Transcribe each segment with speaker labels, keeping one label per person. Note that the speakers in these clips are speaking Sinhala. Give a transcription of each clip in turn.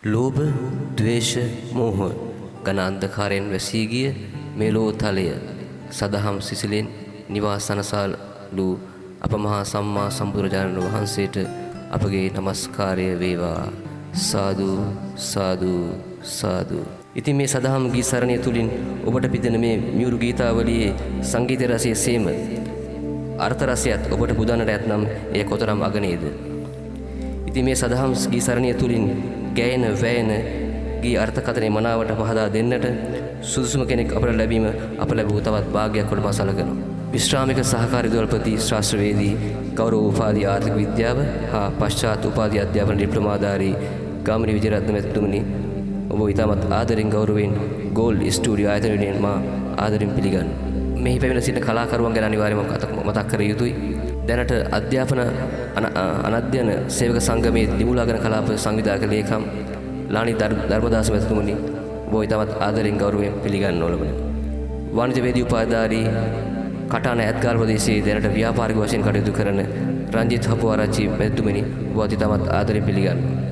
Speaker 1: ලෝභ, ද්වේෂ, මෝහ ඝන අන්ධකාරයෙන් වැසී ගිය මේ ලෝතලය සදහම් සිසිලෙන් නිවාසනසලු අප මහා සම්මා සම්බුදුරජාණන් වහන්සේට අපගේ নমස්කාරය වේවා. සාදු සාදු සාදු. ඉතින් මේ සදහම් ගී සරණිය තුලින් ඔබට පිදෙන මේ මියුරු ගීතාවලියේ සංගීත රසයේ සේම අර්ථ රසයත් ඔබට පුදන්නට ඇතනම් එය කොතරම් අගනේද. ඉතින් මේ සදහම් ගී සරණිය තුලින් ගැයෙන වැයෙන ගී අර්ථකථනය මනාවට පහදා දෙන්නට සුදුසුම කෙනෙක් අපට ලැබීම අප ලැබූ තවත් වාග්යක් කොට මා සලකනවා. විශ්‍රාමික සහකාරී දොල්පති ශාස්ත්‍රවේදී ගෞරව උපාධි ආර්ථික විද්‍යාව හා පශ්චාත් උපාධි අධ්‍යාපන ඩිප්ලෝමාධාරී ගාමිණී විජයරත්න මැතිතුමනි, ඔබ ඉතාමත් ආදරෙන් ගෞරවයෙන් ගෝල්ඩ් ස්ටුඩියෝ ආයතනයෙන් මා ආදරෙන් පිළිගන්නවා. මෙහි පැමිණ සිටින කලාකරුවන් ගැන අනිවාර්යයෙන්ම මතක් කර යුතුයි. දැනට අධ්‍යාපන අනධ්‍යයන සේවක සංගමයේ දිමුලාගන කලාප සංවිධායක ලේකම් ලානි ධර්මදාස මැතිතුමනි, ඔබ ඉතාමත් ආදරෙන් ගෞරවයෙන් පිළිගන්න ඕලබන. වාණිජ්‍ය වේදී උපාධිධාරී කටාන ඇත්ගාල් ප්‍රදේශයේ දැනට ව්‍යාපාරික වශයෙන් කටයුතු කරන රංජිත් හපුආරච්චි මැතිතුමනි, ඔබ ඉතාමත් ආදරෙන් පිළිගන්නවා.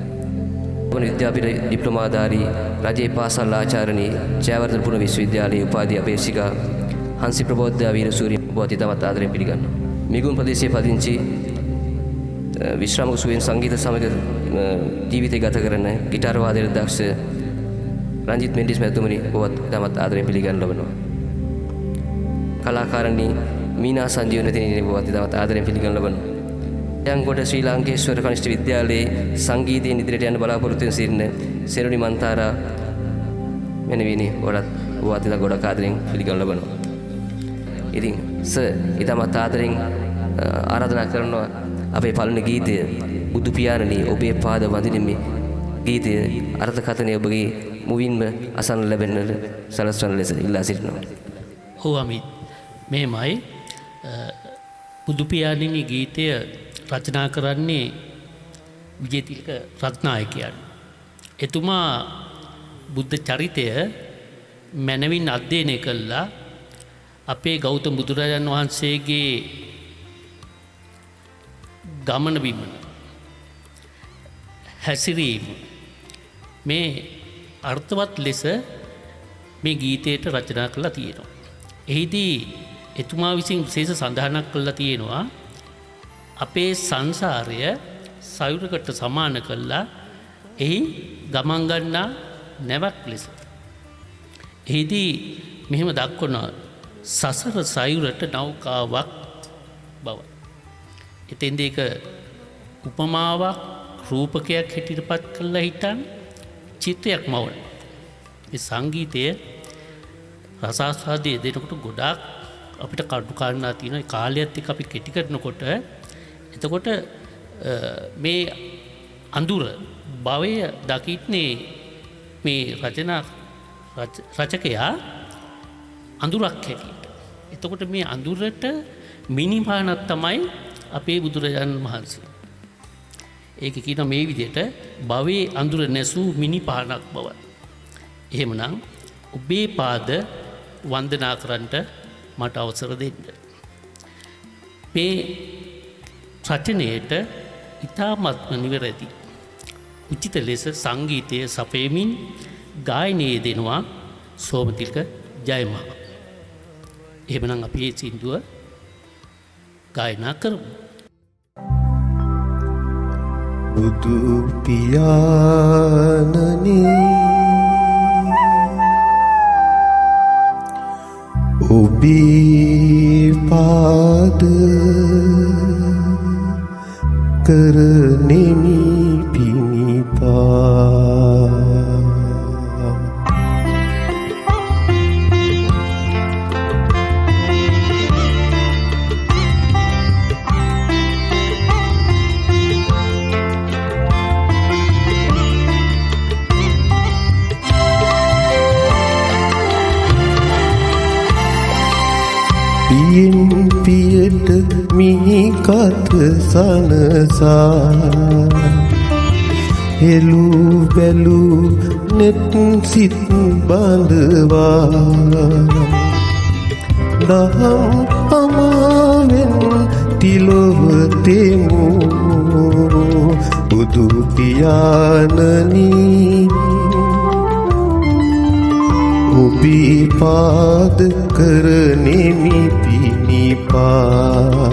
Speaker 1: විද්‍යාපීඨ ඩිප්ලෝමාධාරී රජයේ පාසල් ආචාර්යනී ජයවර්ධන පුරණ විශ්වවිද්‍යාලයේ උපාධි අපේක්ෂිකා හංසි ප්‍රබෝධ වීරසූරිය, ඔබ ඉතාමත් ආදරෙන් පිළිගන්නවා. මිගුන් ප්‍රදේශයේ පදිංචි විශ්‍රාමික සුවයෙන් සංගීත සමග ජීවිතය ගත කරන ගිටාර වාදනයේ දක්ෂ රංජිත් මෙන්ඩිස් මැතිතුමනි, ඔබත් ඉතාමත් ආදරෙන් පිළිගන්න ලබනවා. කලාකාරණී මීනා සංජීවන තෙනි, ඔබත් ඉතාමත් ආදරෙන් පිළිගන්න ලබනවා. යංගොඩ ශ්‍රී ලාංකේශ්වර කනිෂ්ඨ විද්‍යාලයේ සංගීතයෙන් ඉදිරියට යන බලාපොරොත්තු වෙන සිටින සෙරුණි මන්තාරා මෙනවිනි, ඔබත් ඉතා ගොඩක් ආදරෙන් පිළිගන්න ලබනවා. ඉතින් ඉතාමත් ආදරෙන් ආරාධනා කරනවා අපේ පළවෙනි ගීතය බුදු පියාණනි ඔබේ පාද වඳින්නේ ගීතය අර්ථකථනය ඔබගේ මුවින්ම අසන්න ලැබෙන්නට සලස්වන ලෙස ඉල්ලා සිටිනවා.
Speaker 2: ඔව් අමිත්, මෙහෙමයි. බුදු පියාණනි ගීතය රචනා කරන්නේ විජේතිලක රත්නායකයන්. එතුමා බුද්ධ චරිතය මනවින් අධ්‍යයනය කළා. අපේ ගෞතම බුදුරජාණන් වහන්සේගේ ගමන බිමන හැසිරීම මේ අර්ථවත් ලෙස මේ ගීතයට රචනා කළා තියෙනවා. එහිදී එතුමා විසින් විශේෂ සඳහනක් කළා තියෙනවා. අපේ සංසාරය සයුරකට සමාන කළා එහි ගමන් ගන්නා නැවක් ලෙස. එහිදී මෙහෙම දක්වනවා සසර සයුරට නෞකාවක් බව. එතෙන්ද ඒක උපමාවක් රූපකයක් හැටියට පත් කළා හිටන් චිත්‍රයක් මවන. මේ සංගීතය රසාස්වාදයේ දෙනකොට ගොඩාක් අපිට කඩු කාරණා තියෙනවා. ඒ කාලයත් එක්ක අපි කෙටි කරනකොට එතකොට මේ අඳුර භවය දකින්නේ මේ රචකයා අඳුරක් හැටියට. එතකොට මේ අඳුරට මිනිපානක් තමයි අපේ බුදුරජාණන් වහන්සේ. ඒක කියන මේ විදිහට භවයේ අඳුර නැසූ මිනිපානක් බව. එහෙමනම් ඔබේ පාද වන්දනා කරන්නට මට අවසර දෙන්න. මේ රචනයට ඉතාමත්ම නිවැරදි උචිත ලෙස සංගීතය සපයමින් ගායනයේ දෙනවා සෝමතිලක ජයමහා. එහෙමනම් අපි මේ සින්දුව ගායනා කරමු.
Speaker 3: බුදු පියාණනි ඔබේ පාද කරනෙමි පිනිපා පියෙන් පියට මිහි කත සනසා හෙළු බැලු නෙත් සිත් බඳවා දහම් අමාවෙන් තිලොව තෙමු බුදු පියාණනි ඔබේ පාද කරනෙමි පිණිපා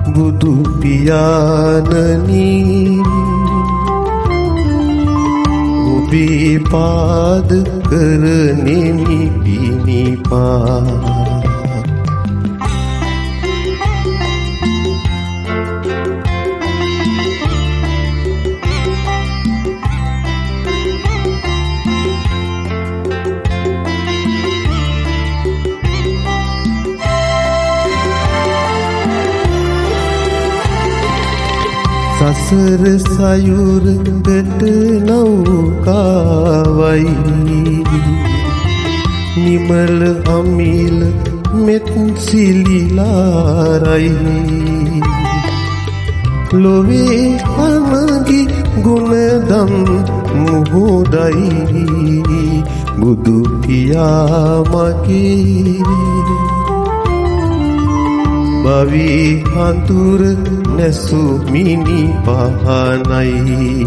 Speaker 3: බුදු පියාණනි ඔබේ පාද කරනෙමි පිණිපා සසර සයුරකට නෞකාවයි නිමල අමිල මෙත් සිලිලාරයි ලොවේ අමගි ගුණදම් මුහුදයි බුදු පියා මගේ බවී හඳුර නැසු මිනි පහනයි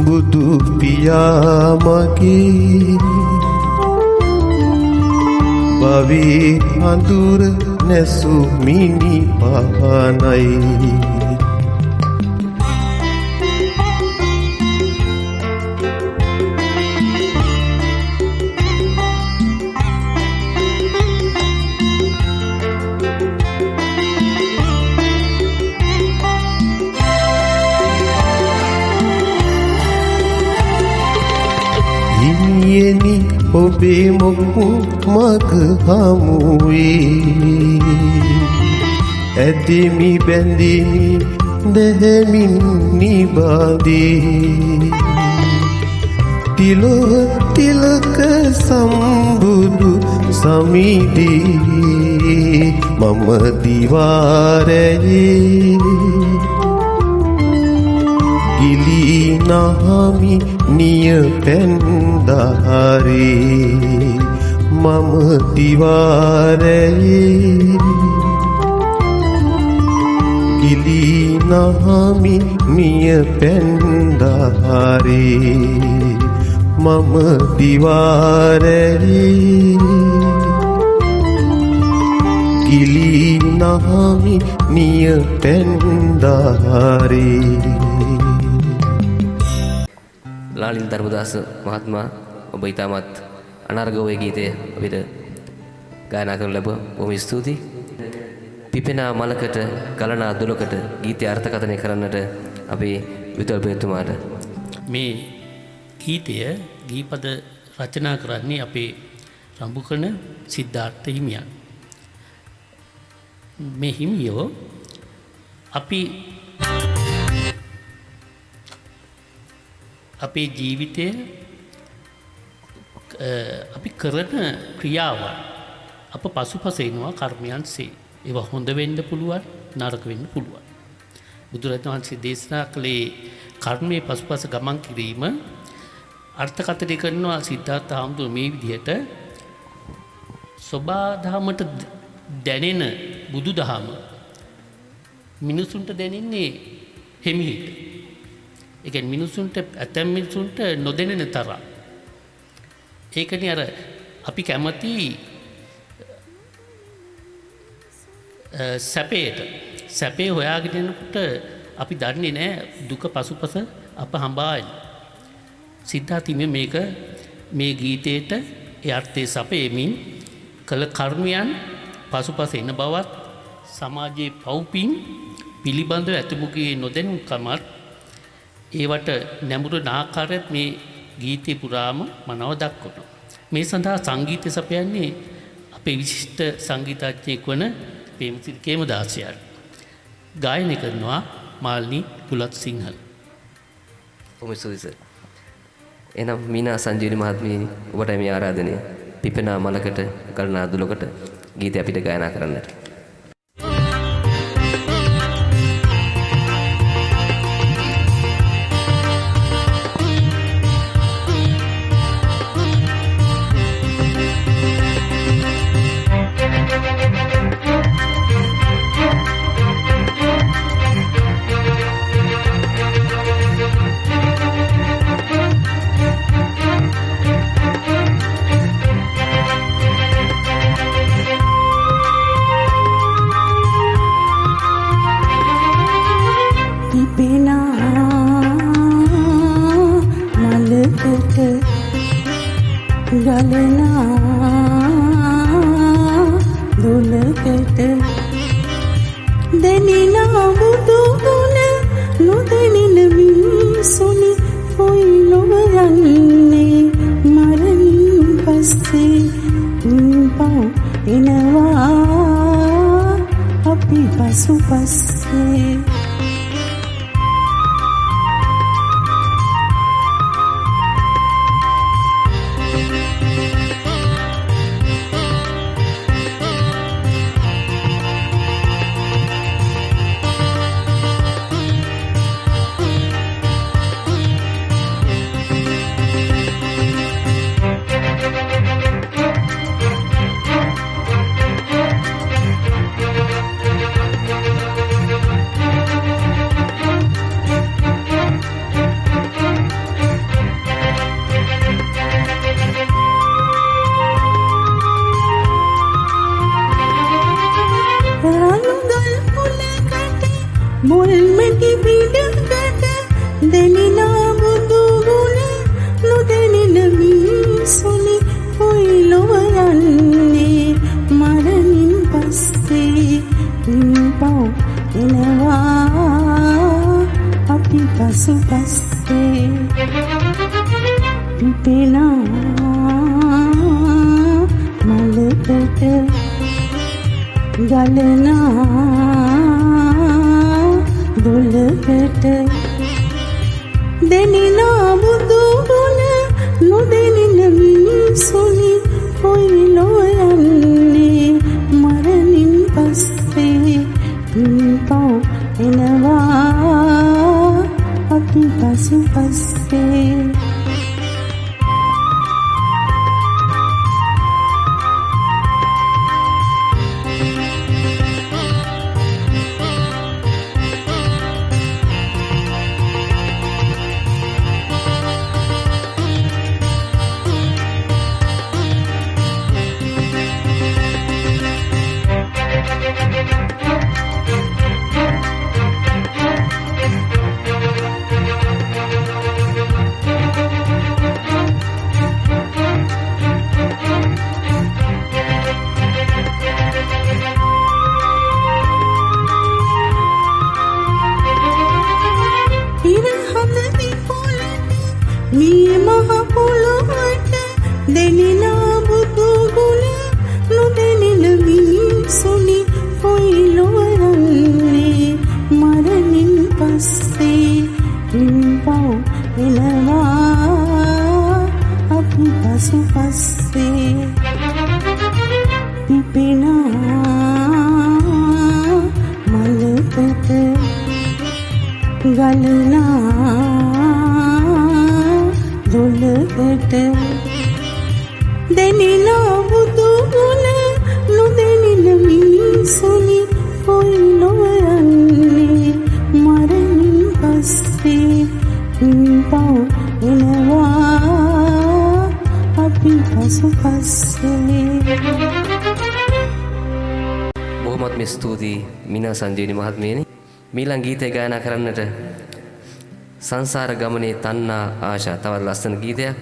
Speaker 3: බුදු පියා මගේ බවී හඳුර නැසු මිනි පහනයි හිමියනි ඔබේ මොහු මග හමුවේ ඇදෙමි බැඳෙමි දැහැමින් නිබාදේ තිලොව තිලක සම්බුදු සමිදී මම දිවාරයේ ගිලී නහමි නිය පැන්දහරේ මම දිවාරයේ ගිලී නහමි නිය පැන්දහරේ මම දිවාරයේ ගිලී නහමි නිය පැන්දහරේ
Speaker 1: ලාලින් ධර්මදාස මහත්මයා ඔබ ඊටමත් අනර්ගෝවේ ගීතය අපිට ගායනා කරන ලැබුවා. බොහොම ස්තුතියි. පිපෙනා මලකට ගලනා දුලකට ගීතය අර්ථකථනය කරන්නට අපේ විදුහල්පතිතුමාට
Speaker 2: මේ ගීතය ගීපද රචනා කරන්නේ අපේ රම්බුකන සිද්ධාර්ථ හිමියන්. මේ හිමියෝ අපේ ජීවිතය අපි කරන ක්‍රියාවන් අප පසුපස එනවා කර්මයන්සේ. ඒවා හොඳ වෙන්න පුළුවන්, නරක වෙන්න පුළුවන්. බුදුරජාණන් වහන්සේ දේශනා කළේ කර්මයේ පසුපස ගමන් කිරීම අර්ථකථනය කරනවා සිද්ධාර්ථ හාමුදුරුවෝ මේ විදිහට සබාධමයට දැනෙන බුදුදහම මිනිසුන්ට දැනෙන්නේ හිමිහිට. ඒ කියන්නේ මිනිසුන්ට ඇතැම් මිනිසුන්ට නොදැනෙන තරම්. ඒකනේ අර අපි කැමති සැපේ හොයාගෙන යනකොට අපි දන්නේ නැහැ දුක පසුපස අප හඹායි. සිද්ධාර්ථ මේක මේ ගීතේට ඒ අර්ථයේ සපෙමින් කළ කර්මයන් පසුපස එන බවත් සමාජයේ පව්පින් පිළිබඳව ඇතිමුගේ නොදැනුම්කමත් ඒවට නැඹුරු නාකාරයත් මේ ගීතේ පුරාම මනව දක්වනවා. මේ සඳහා සංගීතය සපයන්නේ අපේ විශිෂ්ට සංගීතඥයෙක් වන ප්‍රේමසිරි කේමදාසයන්. ගායනය කරනවා මාල්නි පුලත් සිංහල.
Speaker 1: බොහොම ස්තුතියි සර්. එනම් මීනා සංජීවනි මහත්මියනි ඔබට මේ ආරාධනය පිපෙනා මලකට ගලනා දුලකට ගීතය අපිට ගායනා කරන්නට.
Speaker 4: දුලකට ගලනා දුලකට දෙනිනා බුදු ගුණ නොදෙනින මිනිසුනි කොයි නොව යන්නේ මරණින් පස්සේ පව් එනවා අපි පසු පස්සේ මුල්මැටි පිටකට දෙනිනා බුදු ගුණ නොදෙනින මිනිසුනි කොයි ලොව යන්නේ මරණින් පස්සේ පව් එනවා අපි පසු පස්සේ පිපෙනා මලකට ගලනා දුලකට දෙනිනා බුදු ගුණ නොදෙනින මිනිසුනි කොයි ලොව යන්නේ මරණින් පස්සේ පව් එනවා අපි පසු පස්සේ මේ මහ පොළොවට දෙනිනා බුදු ගුණ නොදෙනින මිනිසුනි කොයි ලොව යන්නේ මරණින් පස්සේ පව් එනවා අපි පසු පස්සේ පිපෙනා මලකට ගලනා දුලකට දෙනිනා බුදු ගුණ නොදෙනින මිනිසුනි කොයි ලොව යන්නේ මරණින් පස්සේ පව් එනවා අපි පසු පස්සේ
Speaker 1: බොහොමත්ම ස්තුතියි මිනා සංජීවනි මහත්මියනි. මීළඟ ගීතය ගායනා කරන්නට සංසාර ගමනේ තණ්හා ආශා තවත් ලස්සන ගීතයක්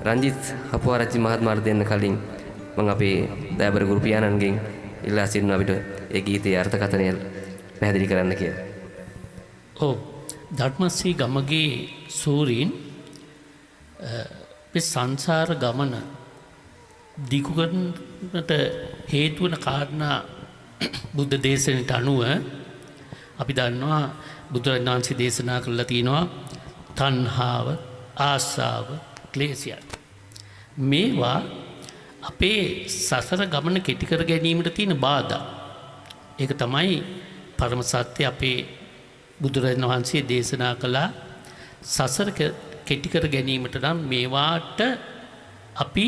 Speaker 1: රංජිත් හපුආරච්චි මහත්මයාට දෙන්න කලින් මම අපේ දයාබර ගුරු පියාණන්ගෙන් ඉල්ලා සිටිනවා අපිට ඒ ගීතයේ අර්ථකථනය පැහැදිලි කරන්න කියලා.
Speaker 2: ඔව් ධර්මශ්‍රී ගමගේ සූරීන් මේ සංසාර ගමන දිගු කරන්නට හේතු වන කාරණා බුද්ධ දේශනාවට අනුව අපි දන්නවා බුදුරජාණන් වහන්සේ දේශනා කළා තියෙනවා තණ්හාව, ආසාව, ක්ලේශය. මේවා අපේ සසර ගමන කෙටි කර ගැනීමට තියෙන බාධා. ඒක තමයි පරම සත්‍ය අපේ බුදුරජාණන් වහන්සේ දේශනා කළා සසර කෙටි කර ගැනීමට නම් මේවාට අපි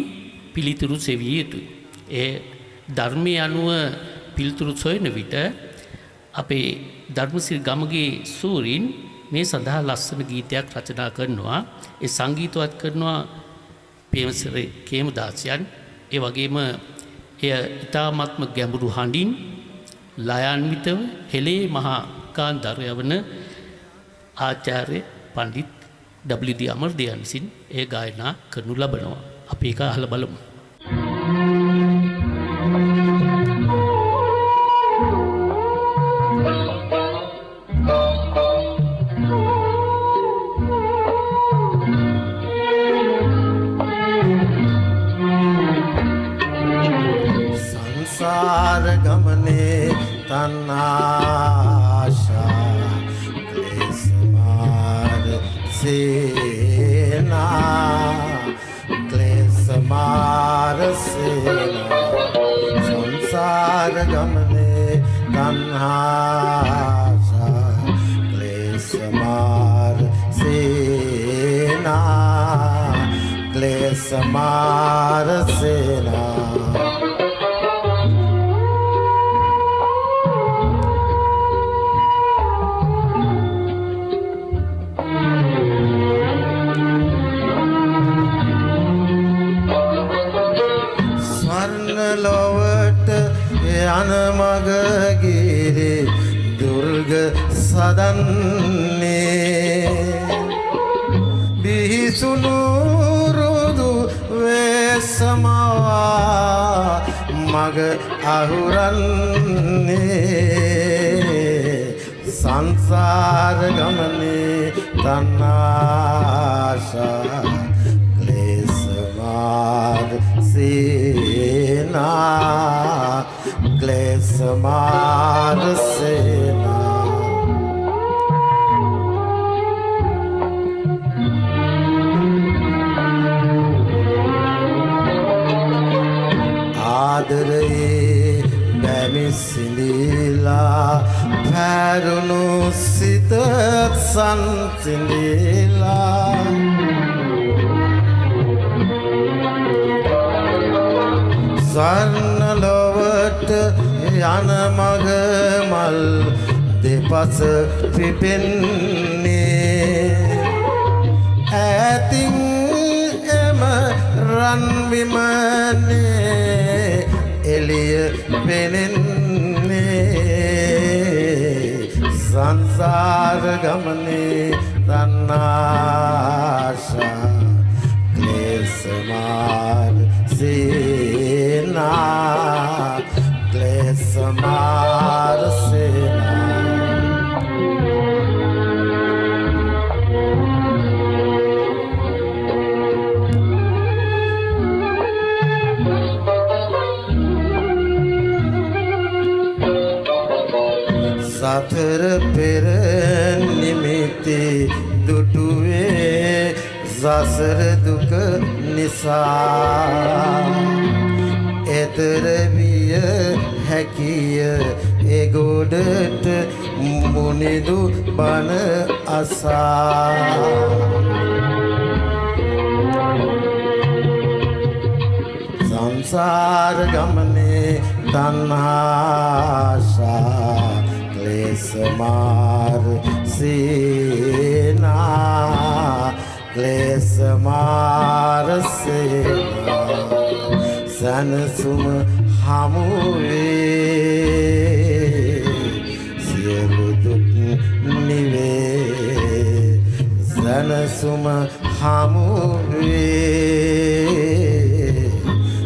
Speaker 2: පිළිතුරු සෙවිය යුතුයි. ඒ ධර්මයේ අනුව පිළිතුරු සොයන විට අපේ ධර්මශ්‍රී ගමගේ සූරීන් මේ සඳහා ලස්සන ගීතයක් රචනා කරනවා. ඒ සංගීතවත් කරනවා පේමසිරි කේමදාසයන්. ඒ වගේම එය ඉතාමත්ම ගැඹුරු හඬින් ලයාන්විතව හෙළේ මහා කාන්දරය වන ආචාර්ය පණ්ඩිත් WD අමරදේයන් විසින් ඒ ගායනා කරනු ලබනවා. අපි ඒක අහලා බලමු.
Speaker 5: සංසාර ගමනේ තණ්හාශා ක්ලේශ මාර සේනා ක්ලේශ මාර සේනා සංසාර ගමනේ තණ්හාශා ක්ලේශ මාර සේනා ක්ලේශ මාර සේනා ලොවට යන මග ගිරි දුර්ග සදන්නේ බිහිසුණු රුදු වේසමවා මග අහුරන්නේ සංසාර ගමනේ තණ්හාශා ක්ලේශ මාර සේනා ක්ලේශ මාර සේනා ආදරේ බැමි සිඳිලා පැරුණු සිත සංසිඳිලා ස්වර්ණ ලොවට යන මග මල් දෙපස පිපෙන්නේ ඈතින් එම රන් විමනේ එළිය පෙනෙන්නේ සංසාර ගමනේ තණ්හාශා ක්ලේශ මාර සේනා ක්ලේශ මාර සේනා සතර පෙර නිමිති දුටුවේ සසර දුක නිසා එතර විය හැකිය එගොඩට මුනිදු බණ අසා සංසාර ගමනේ තණ්හාශා ක්ලේශ මාර සේනා ක්ලේශ මාර සේනා සනසුම හමුවේ සියලු දුක් නිවේ සනසුම හමුවේ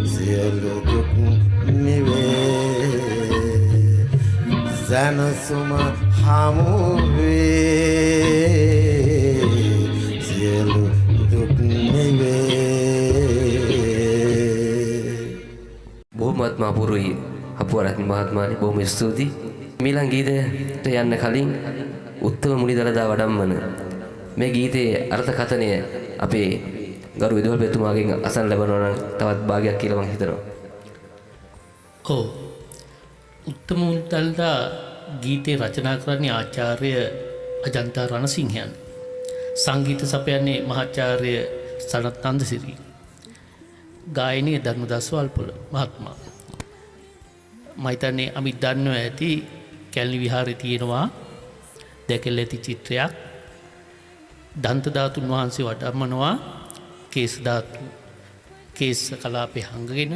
Speaker 5: සියලු දුක් නිවේ සනසුම හමුවේ සියලු දුක් නිවේ
Speaker 1: බොහොමත්ම අපූර්වයි අපුවරත්න මහත්මයානි බොහොම ස්තුතියි. මීළඟ ගීතයට යන්න කලින් උත්තම මුනිදලදා වඩම්මන මේ ගීතයේ අර්ථකථනය අපේ ගරු විදුහල්පතිතුමාගෙන් අසන්න ලැබෙනවා නම් තවත් භාගයක් කියලා මම හිතනවා.
Speaker 2: ඔව්. උත්තම මුනිදලදා ගීතේ රචනා කරන්නේ ආචාර්ය අජන්තා රණසිංහයන්. සංගීත සපයන්නේ මහාචාර්ය සනත් නන්දසිරි. ගායනයේ ධර්මදාස් වල්පොල මහත්මයා. මම හිතන්නේ අමිත් දන්නවා ඇති කැලණි විහාරේ තියෙනවා දැකලා ඇති චිත්‍රයක්. දන්ත ධාතුන් වහන්සේ වඩම්මනවා කේස් ධාතු කේස් කලාපේ හංගගෙන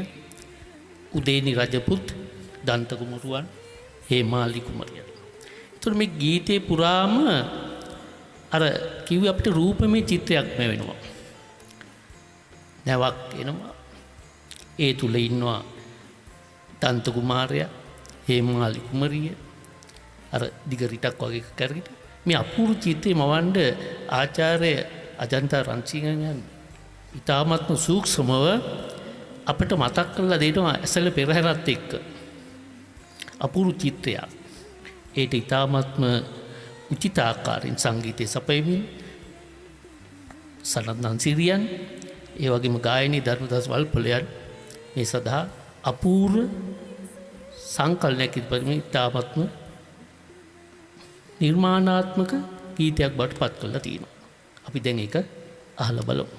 Speaker 2: උදේනි රජපුත් දන්ත කුමරුවන් හේමාලි කුමරියන්. ඒතර මේ ගීතේ පුරාම අර කිව්වේ අපිට රූපමය චිත්‍රයක්ම වෙනවා. නැවක් එනවා. ඒ තුල ඉන්නවා දන්ත කුමාරයා, හේමාලි කුමරිය, අර දිග රිටක් වගේ කරගෙන මේ අපූර්ව චිත්‍රය මවන්න ආචාර්ය අජන්තා රන්සිංහයන් ඉතාමත්ම සූක්ෂමව අපිට මතක් කරලා දෙනවා ඇසල පෙරහැරත් එක්ක අපූර්ව චිත්‍රයක්. ඒට ඉතාමත්ම උචිත ආකාරයෙන් සංගීතය සපයමින් සනත් නන්සිරියන් ඒ වගේම ගායනී ධර්මදාස් වල්පොලයන් මේ සඳහා අපූර්ව සංකලනයක් ඉදිරිපත් ඉතාමත්ම නිර්මාණාත්මක ගීතයක් බවට පත් කරලා තියෙනවා. අපි දැන් ඒක අහලා බලමු.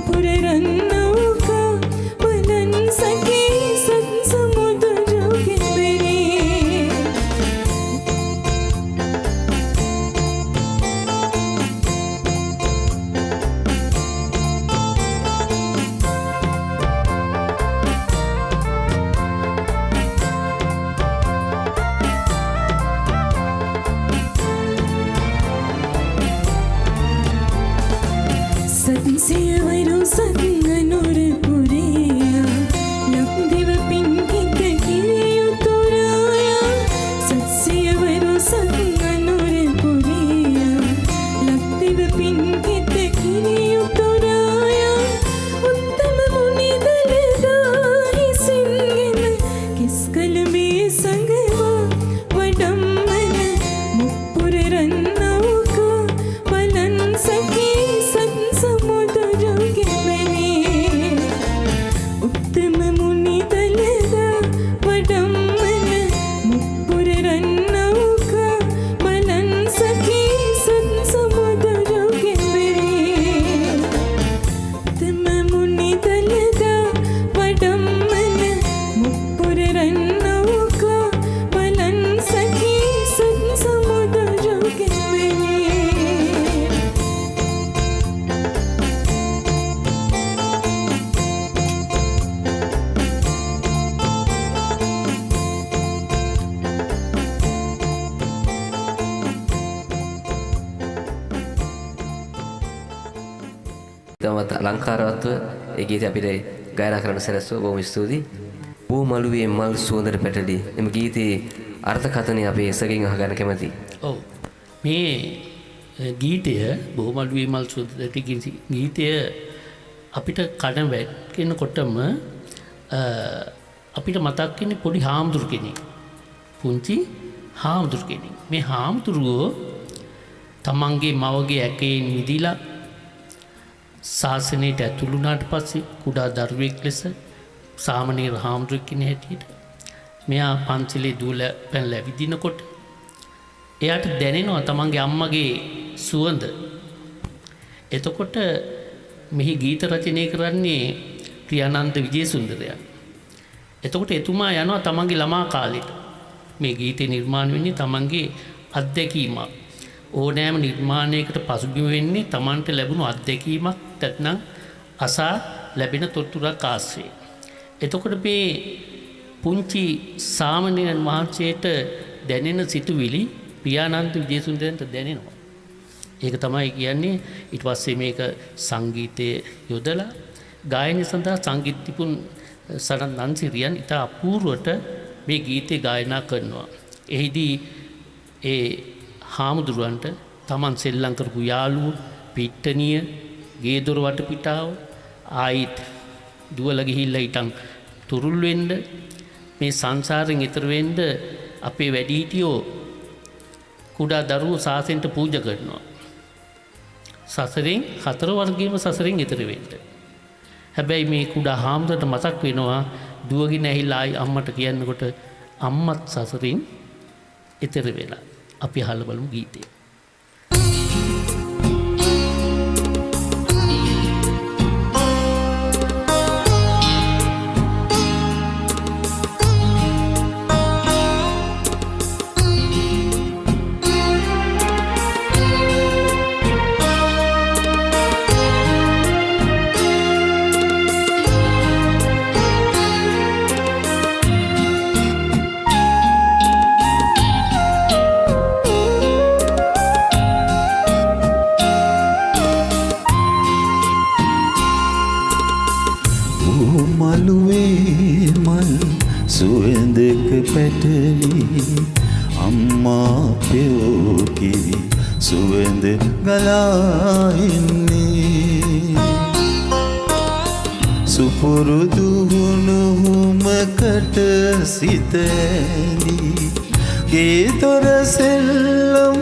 Speaker 4: Pura ranna uka balan sake sat samudra
Speaker 1: තමත් අලංකාරවත්ව ඒ ගීතය අපිට ගායනා කරන්න සැලැස්සුවා. බොහොම ස්තුතියි. පූ මළුවේ මල් සුවඳට පැටලී. එම ගීතයේ අර්ථකථනය අපේ සගෙන් අහගන්න කැමතියි.
Speaker 2: ඔව්. මේ ගීතය බොහොමළුවේ මල් සුවඳට ගීතය අපිට කඩ වැටෙනකොටම අපිට මතක් වෙන්නේ පොඩි හාමුදුරු කෙනෙක්. පුංචි හාමුදුරු කෙනෙක්. මේ හාමුදුරුවෝ තමන්ගේ මවගේ ඇකයෙන් මිදිලා ශාසනයට ඇතුළු වුණාට පස්සේ කුඩා දරුවෙක් ලෙස සාමණේර හාමුදුරුවෙක් කෙනෙක් හැටියට මෙයා පන්සලේ දුවලා පැනලා විදිනකොට එයාට දැනෙනවා තමන්ගේ අම්මගේ සුවඳ. එතකොට මෙහි ගීත රචනය කරන්නේ ප්‍රියානන්ද විජේසුන්දරයන්. එතකොට එතුමා යනවා තමන්ගේ ළමා කාලෙට. මේ ගීතේ නිර්මාණය වෙන්නේ තමන්ගේ අත්දැකීමක්. ඕනෑම නිර්මාණයකට පසුබිම වෙන්නේ තමන්ට ලැබුණු අත්දැකීමක් නැත්නම් අසා ලැබෙන තොරතුරක් ආශ්‍රයෙන්. එතකොට මේ පුංචි සාමණේරයන් වහන්සේට දැනෙන සිතුවිලි ප්‍රියානන්ද විජේසුන්දරයන්ට දැනෙනවා. ඒක තමයි කියන්නේ. ඊට පස්සේ මේක සංගීතයේ යොදලා ගායනය සඳහා සංගීත නිපුන් සරත් නන්සිරියන් ඉතා අපූර්වට මේ ගීතේ ගායනා කරනවා. එහිදී ඒ හාමුදුරුවන්ට තමන් සෙල්ලම් කරපු යාළුවෝ, පිට්ටනිය, ගේ දොර වටපිටාව ආයිත් දුවලා ගිහිල්ලා ඊටන් තුරුල් වෙන්න, මේ සංසාරයෙන් ඈතර වෙන්න අපේ වැඩිහිටියෝ කුඩා දරුවෝ සාසෙන්ට පූජා කරනවා. සසරෙන් 4 වර්ගයේම සසරෙන් ඈතර වෙන්න. හැබැයි මේ කුඩා හාමුදුරට මතක් වෙනවා දුවගෙන ඇහිලා ආයි අම්මට කියනකොට අම්මත් සසරින් ඈතර වෙලා. අපි අහලා බලමු ගීතය.
Speaker 5: සුවඳක පැටලි අම්මා පෙව් කිරි සුවඳ ගලා එන්නේ සුපුරුදු වුණුමකට සිත ඇලි ගේ දොර සෙල්ලම්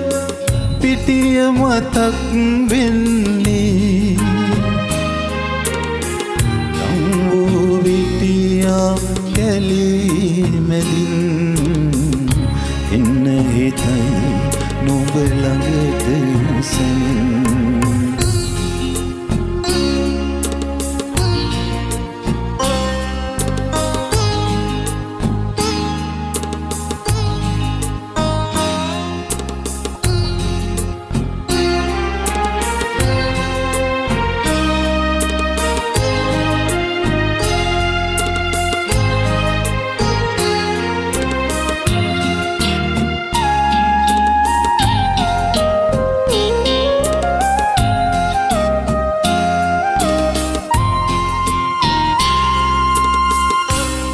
Speaker 5: පිටිය මතක් වෙන්නේ ගම්වූ විටියා කැලිමැලින් එන්න හිතයි නුඹ ළඟට සැන්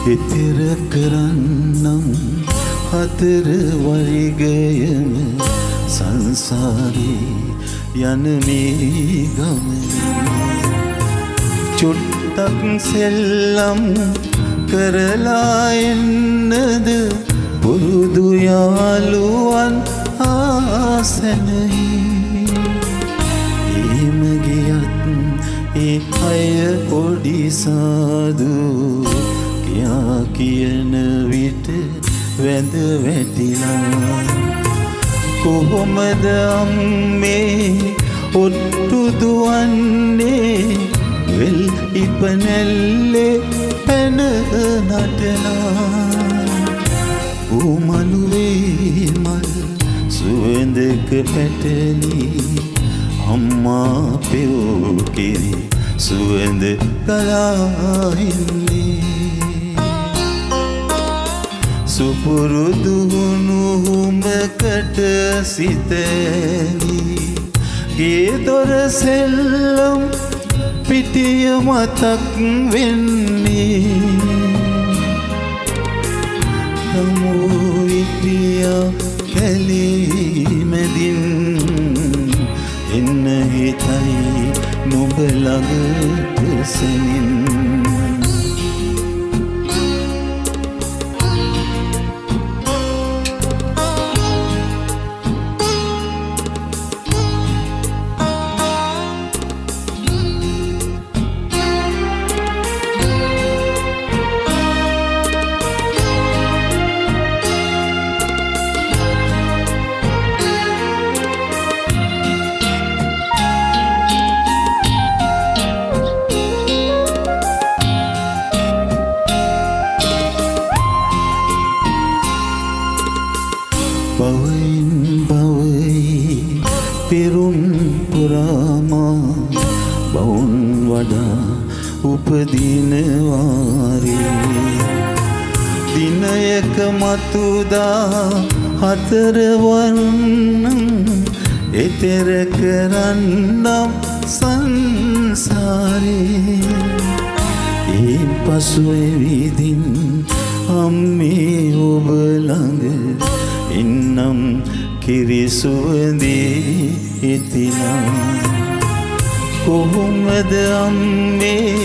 Speaker 5: ඉතිර කරන්නම් 4 වරිගයම සංසාරේ යන මේ ගමන චුට්ටක් සෙල්ලම් කරලා එන්නද පුරුදු යාළුවන් ආසනයි එහෙම ගියත් ඒ අය පොඩි සාදු කියා කියන විට වැඳ වැටිලා කොහොමද අම්මේ ඔට්ටු දුවන්නේ වෙල් ඉපනැල්ලේ පැන නටලා උමලුවේ මල් සුවඳක පැටලි අම්මා පෙව් කිරි සුවඳ ගලා එන්නේ සුපුරුදු වුණුමකට සිත ඇලි ගේ දොර සෙල්ලම් ප්‍රීතිය මතක් වෙන්නේ හමු වික්‍රියා කැලේ මැදින් එන්න හිතයි නුඹ ළඟට සෙමින් භවයෙන් භවයි පෙරුම් පුරාමා බවුන් වඩා උපදින වාරේ දිනයක මතුදා හතරවන්නම් එතෙර කරන්නම් සංසාරේ ඒ පසු එවිදින් අම්මේ ඔබ ළඟ ඉන්නම් කිරිසුවඳේ හිතිනා කොහොමද අම්මේ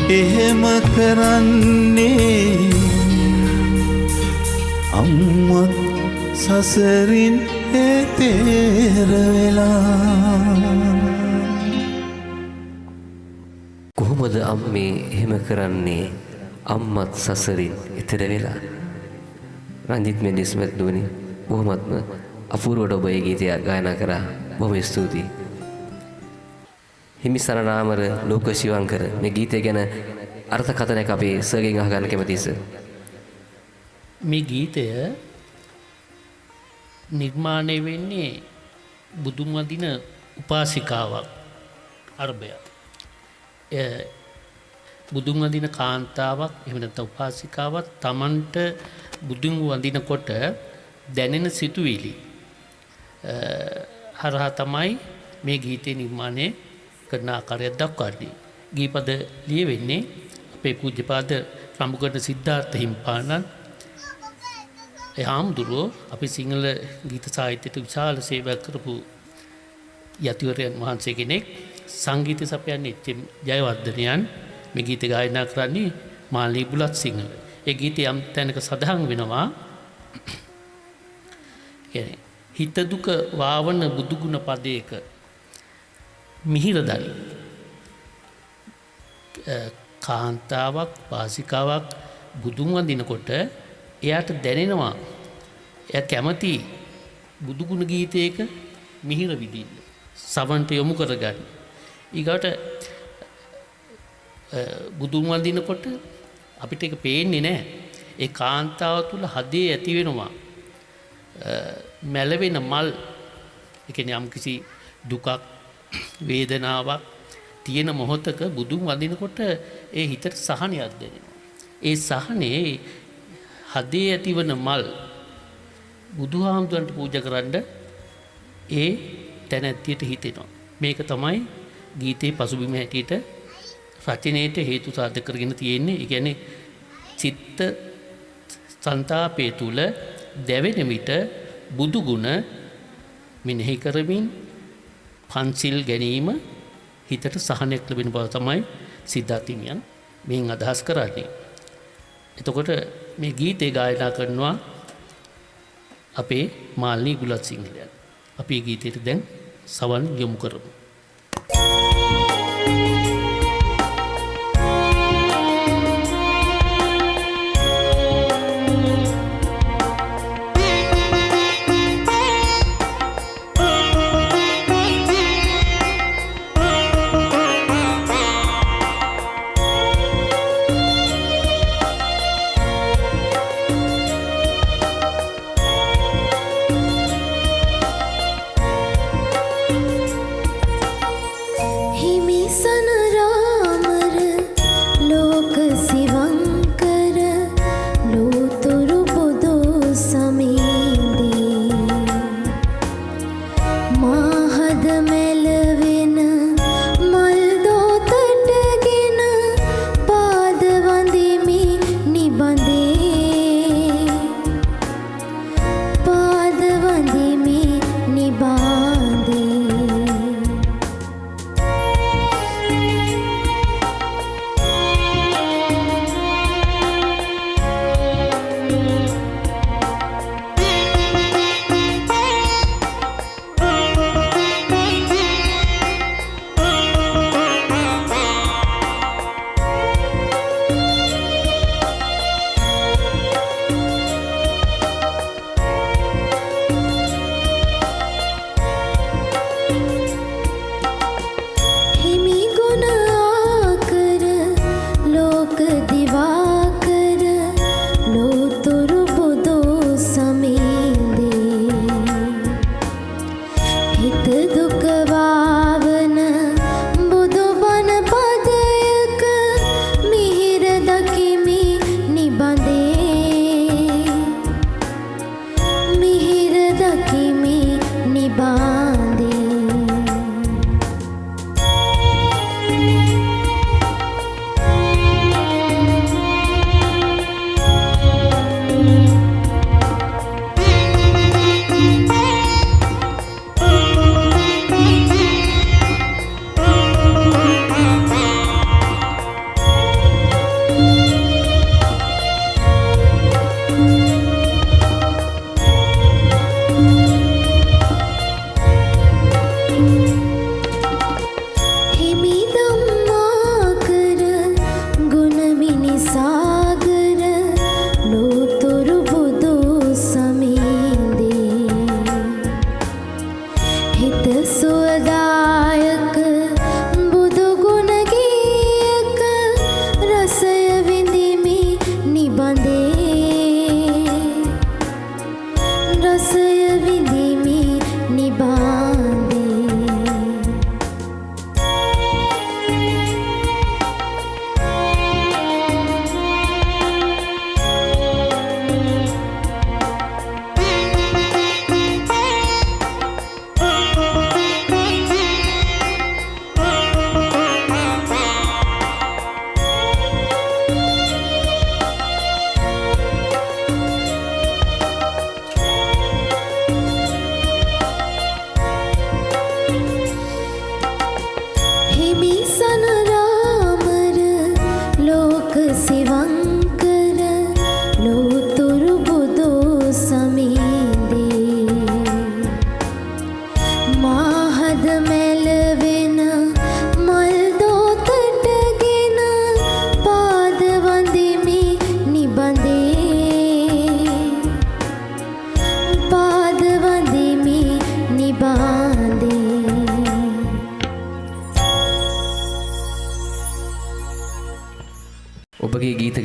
Speaker 5: එහෙම කරන්නේ අම්මත් සසරින් එතෙර වෙලා
Speaker 1: කොහොමද අම්මේ එහෙම කරන්නේ අම්මත් සසරින් එතෙර වෙලා රංජිත් මෙන්ඩිස් මැතිණුවනි බොහොමත්ම අපූර්වට ඔබ ඒ ගීතය ගායනා කරා බොහොම ස්තුතියි. හිමි සරණාමර ලෝක ශිවංකර මේ ගීතය ගැන අර්ථකථනයක් අපි සර්ගෙන් අහගන්න කැමතියි සර්.
Speaker 2: මේ ගීතය නිර්මාණය වෙන්නේ බුදුන් වඳින උපාසිකාවක් අරබය. බුදුන් වඳින කාන්තාවක් එහෙම නැත්නම් උපාසිකාවක් Tamanට බුදුන් වඳිනකොට දැනෙන සිතුවිලි හරහා තමයි මේ ගීතේ නිර්මාණය කරන ආකාරය දක්වන්නේ. ගීපද ලියවෙන්නේ අපේ පූජ්‍යපාද රඹුගඩ සිද්ධාර්ථ හිමිපාණන්. ඒ හාමුදුරුවෝ අපි සිංහල ගීත සාහිත්‍යයට විශාල සේවයක් කරපු යතිවරයන් වහන්සේ කෙනෙක්. සංගීත සපයන්නේ එච්.එම්. ජයවර්ධනයන්. මේ ගීත ගායනා කරන්නේ මාලනී බුලත් සිංහල. ඒ ගීතය යම් තැනක සඳහන් වෙනවා හිත දුක වාවන බුදුගුණ පදයක මිහිරදනි කාන්තාවක් වාසිකාවක් බුදුන් වඳිනකොට එයාට දැනෙනවා එයා කැමති බුදුගුණ ගීතයක මිහිර විදින්න සවන්ට යොමු කරගන්න. ඊගාට බුදුන් වඳිනකොට අපිට ඒක පේන්නේ නැහැ. ඒ කාන්තාව තුළ හදේ ඇති වෙනවා මැලවෙන මල්. ඒ කියන්නේ යම්කිසි දුකක් වේදනාවක් තියෙන මොහොතක බුදුන් වඳිනකොට ඒ හිතට සහනයක් දැනෙනවා. ඒ සහනේ හදේ ඇතිවන මල් බුදුහාමුදුරන්ට පූජා කරන්න ඒ තැනැත්තියට හිතෙනවා. මේක තමයි ගීතේ පසුබිම හැටියට රචනයේට හේතු සාධක කරගෙන තියෙන්නේ. ඒ කියන්නේ චිත්ත සංතාපය තුල දැවෙන විට බුදු ගුණ මෙනෙහි කරමින් පන්සිල් ගැනීම හිතට සහනයක් ලැබෙන බව තමයි සිද්ධාර්ථ හිමියන් මෙයින් අදහස් කරන්නේ. එතකොට මේ ගීතේ ගායනා කරනවා අපේ මාලනී බුලත් සිංහලයන්. අපි මේ ගීතයට දැන් සවන් යොමු කරමු.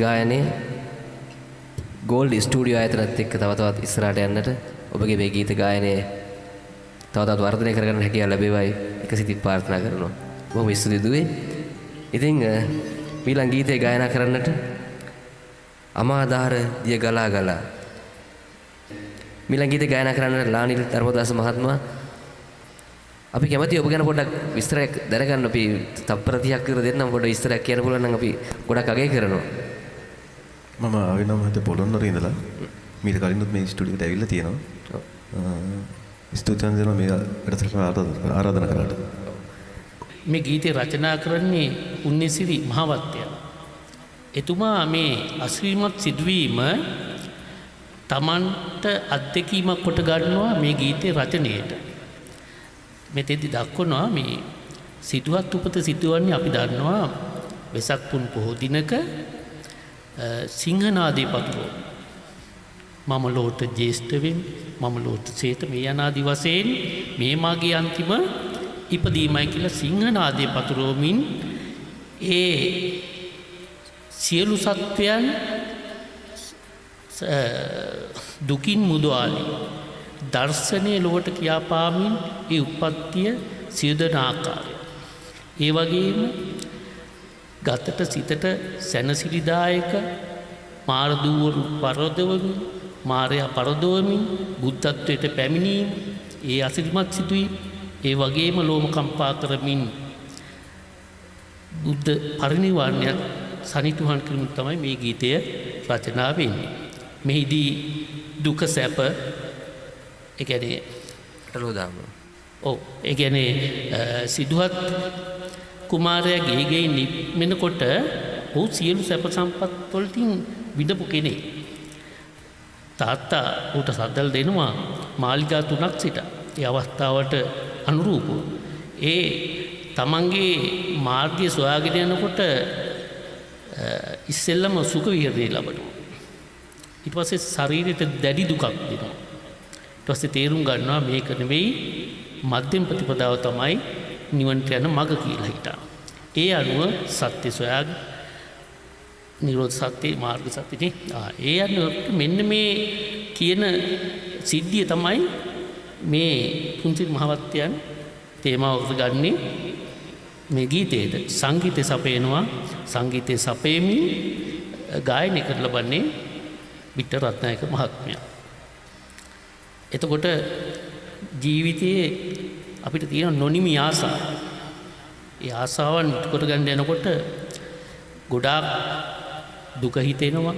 Speaker 1: ගායනයේ ගෝල්ඩ් ස්ටුඩියෝ ආයතනත් එක්ක තව තවත් ඉස්සරහට යන්නට ඔබගේ මේ ගීත ගායනයේ තව තවත් වර්ධනය කරගන්න හැකියාව ලැබේවායි එකසිතින් ප්‍රාර්ථනා කරනවා. බොහොම ස්තුතියි දුවේ. ඉතින් ඊළඟ ගීතේ ගායනා කරන්නට අමාදාර දිය ගලා ගලා ඊළඟ ගීතේ ගායනා කරන්න ලානිල් ධර්මදාස මහත්මයා අපි කැමතියි ඔබ ගැන පොඩ්ඩක් විස්තරයක් දැනගන්න. අපි තප්පර 30ක් විතර දෙන්නම් පොඩ්ඩක් විස්තරයක් කියන්න පුළුවන් නම් අපි ගොඩක් අගය කරනවා.
Speaker 6: මම ආවේ නම් හිත පොළොන්නර ඉඳලා මීට කලින්වත් මේ ස්ටුඩියෝට ඇවිල්ලා තියෙනවා. ස්තුතියන් දෙනවා මේ වැඩසටහන ආරාධනා කරාට.
Speaker 2: මේ ගීතය රචනා කරන්නේ උන්නේසිරි මහවත්තයා. එතුමා මේ අසිරිමත් සිදුවීම තමන්ට අත්දැකීමක් කොට ගන්නවා මේ ගීතේ රචනයේට. මෙතෙන්දි දක්වනවා මේ සිදුවත් උපත සිදුවන්නේ අපි දන්නවා වෙසක් පුන් පොහෝ දිනක සිංහනාදේ පතුරෝ මම ලෝට ජේෂ්ඨ වෙමි මම ලෝට සේත මේ අනාදි වශයෙන් මේ මාගේ අන්තිම ඉපදීමයි කියලා සිංහනාදේ පතුරෝමින් ඒ සියලු සත්වයන් දුකින් මුදවාලි දර්ශනය ලොවට කියාපාමින් ඒ උපත්තිය සියදන ආකාරය. ඒ වගේම ගතට සිතට සැනසිරිදායක මාරදූවරු පරදවමින් මාරයා පරදවමින් බුද්ධත්වයට පැමිණීම ඒ අසිරිමත් සිදුවීම ඒ වගේම ලෝම කම්පා කරමින් බුද්ධ පරිනිර්වාණයත් සනිටුහන් කිරීම තමයි මේ ගීතය රචනා වෙන්නේ. මෙහිදී දුක සැප ඒ කියන්නේ
Speaker 1: අටලෝදාම.
Speaker 2: ඔව් ඒ කියන්නේ සිදුවත් කුමාරයා ගෙයිගෙයි නික්මෙනකොට ඔහු සියලු සැප සම්පත් වලටින් විඳපු කෙනෙක්. තාත්තා ඌට සද්දල් දෙනවා මාලිගා 3ක් සිට. ඒ අවස්ථාවට අනුරූපව ඒ තමන්ගේ මාර්ගය සොයාගෙන යනකොට ඉස්සෙල්ලම සුඛ විහරණය ලබනවා. ඊට පස්සේ ශරීරයට දැඩි දුකක් දෙනවා. ඊට පස්සේ තේරුම් ගන්නවා මේක නෙවෙයි මධ්‍යම ප්‍රතිපදාව තමයි නිවනට යන මඟ කියලා හිතා. ඒ අනුව සත්‍ය සොයාගෙන නිරෝධ සත්‍ය මාර්ග සත්‍යනේ ඒ අනුව මෙන්න මේ කියන සිද්ධිය තමයි මේ පුංචි මහවත්තයන් තේමාවකට ගන්නේ මේ ගීතයේද සංගීතය සපයනවා. සංගීතය සපයමින් ගායනය කර ලබන්නේ වික්ටර් රත්නායක මහත්මයා. එතකොට ජීවිතයේ අපිට තියෙන නොනිමි ආසාව. ඒ ආසාවන් කොට ගන්න යනකොට ගොඩාක් දුක හිතෙනවා.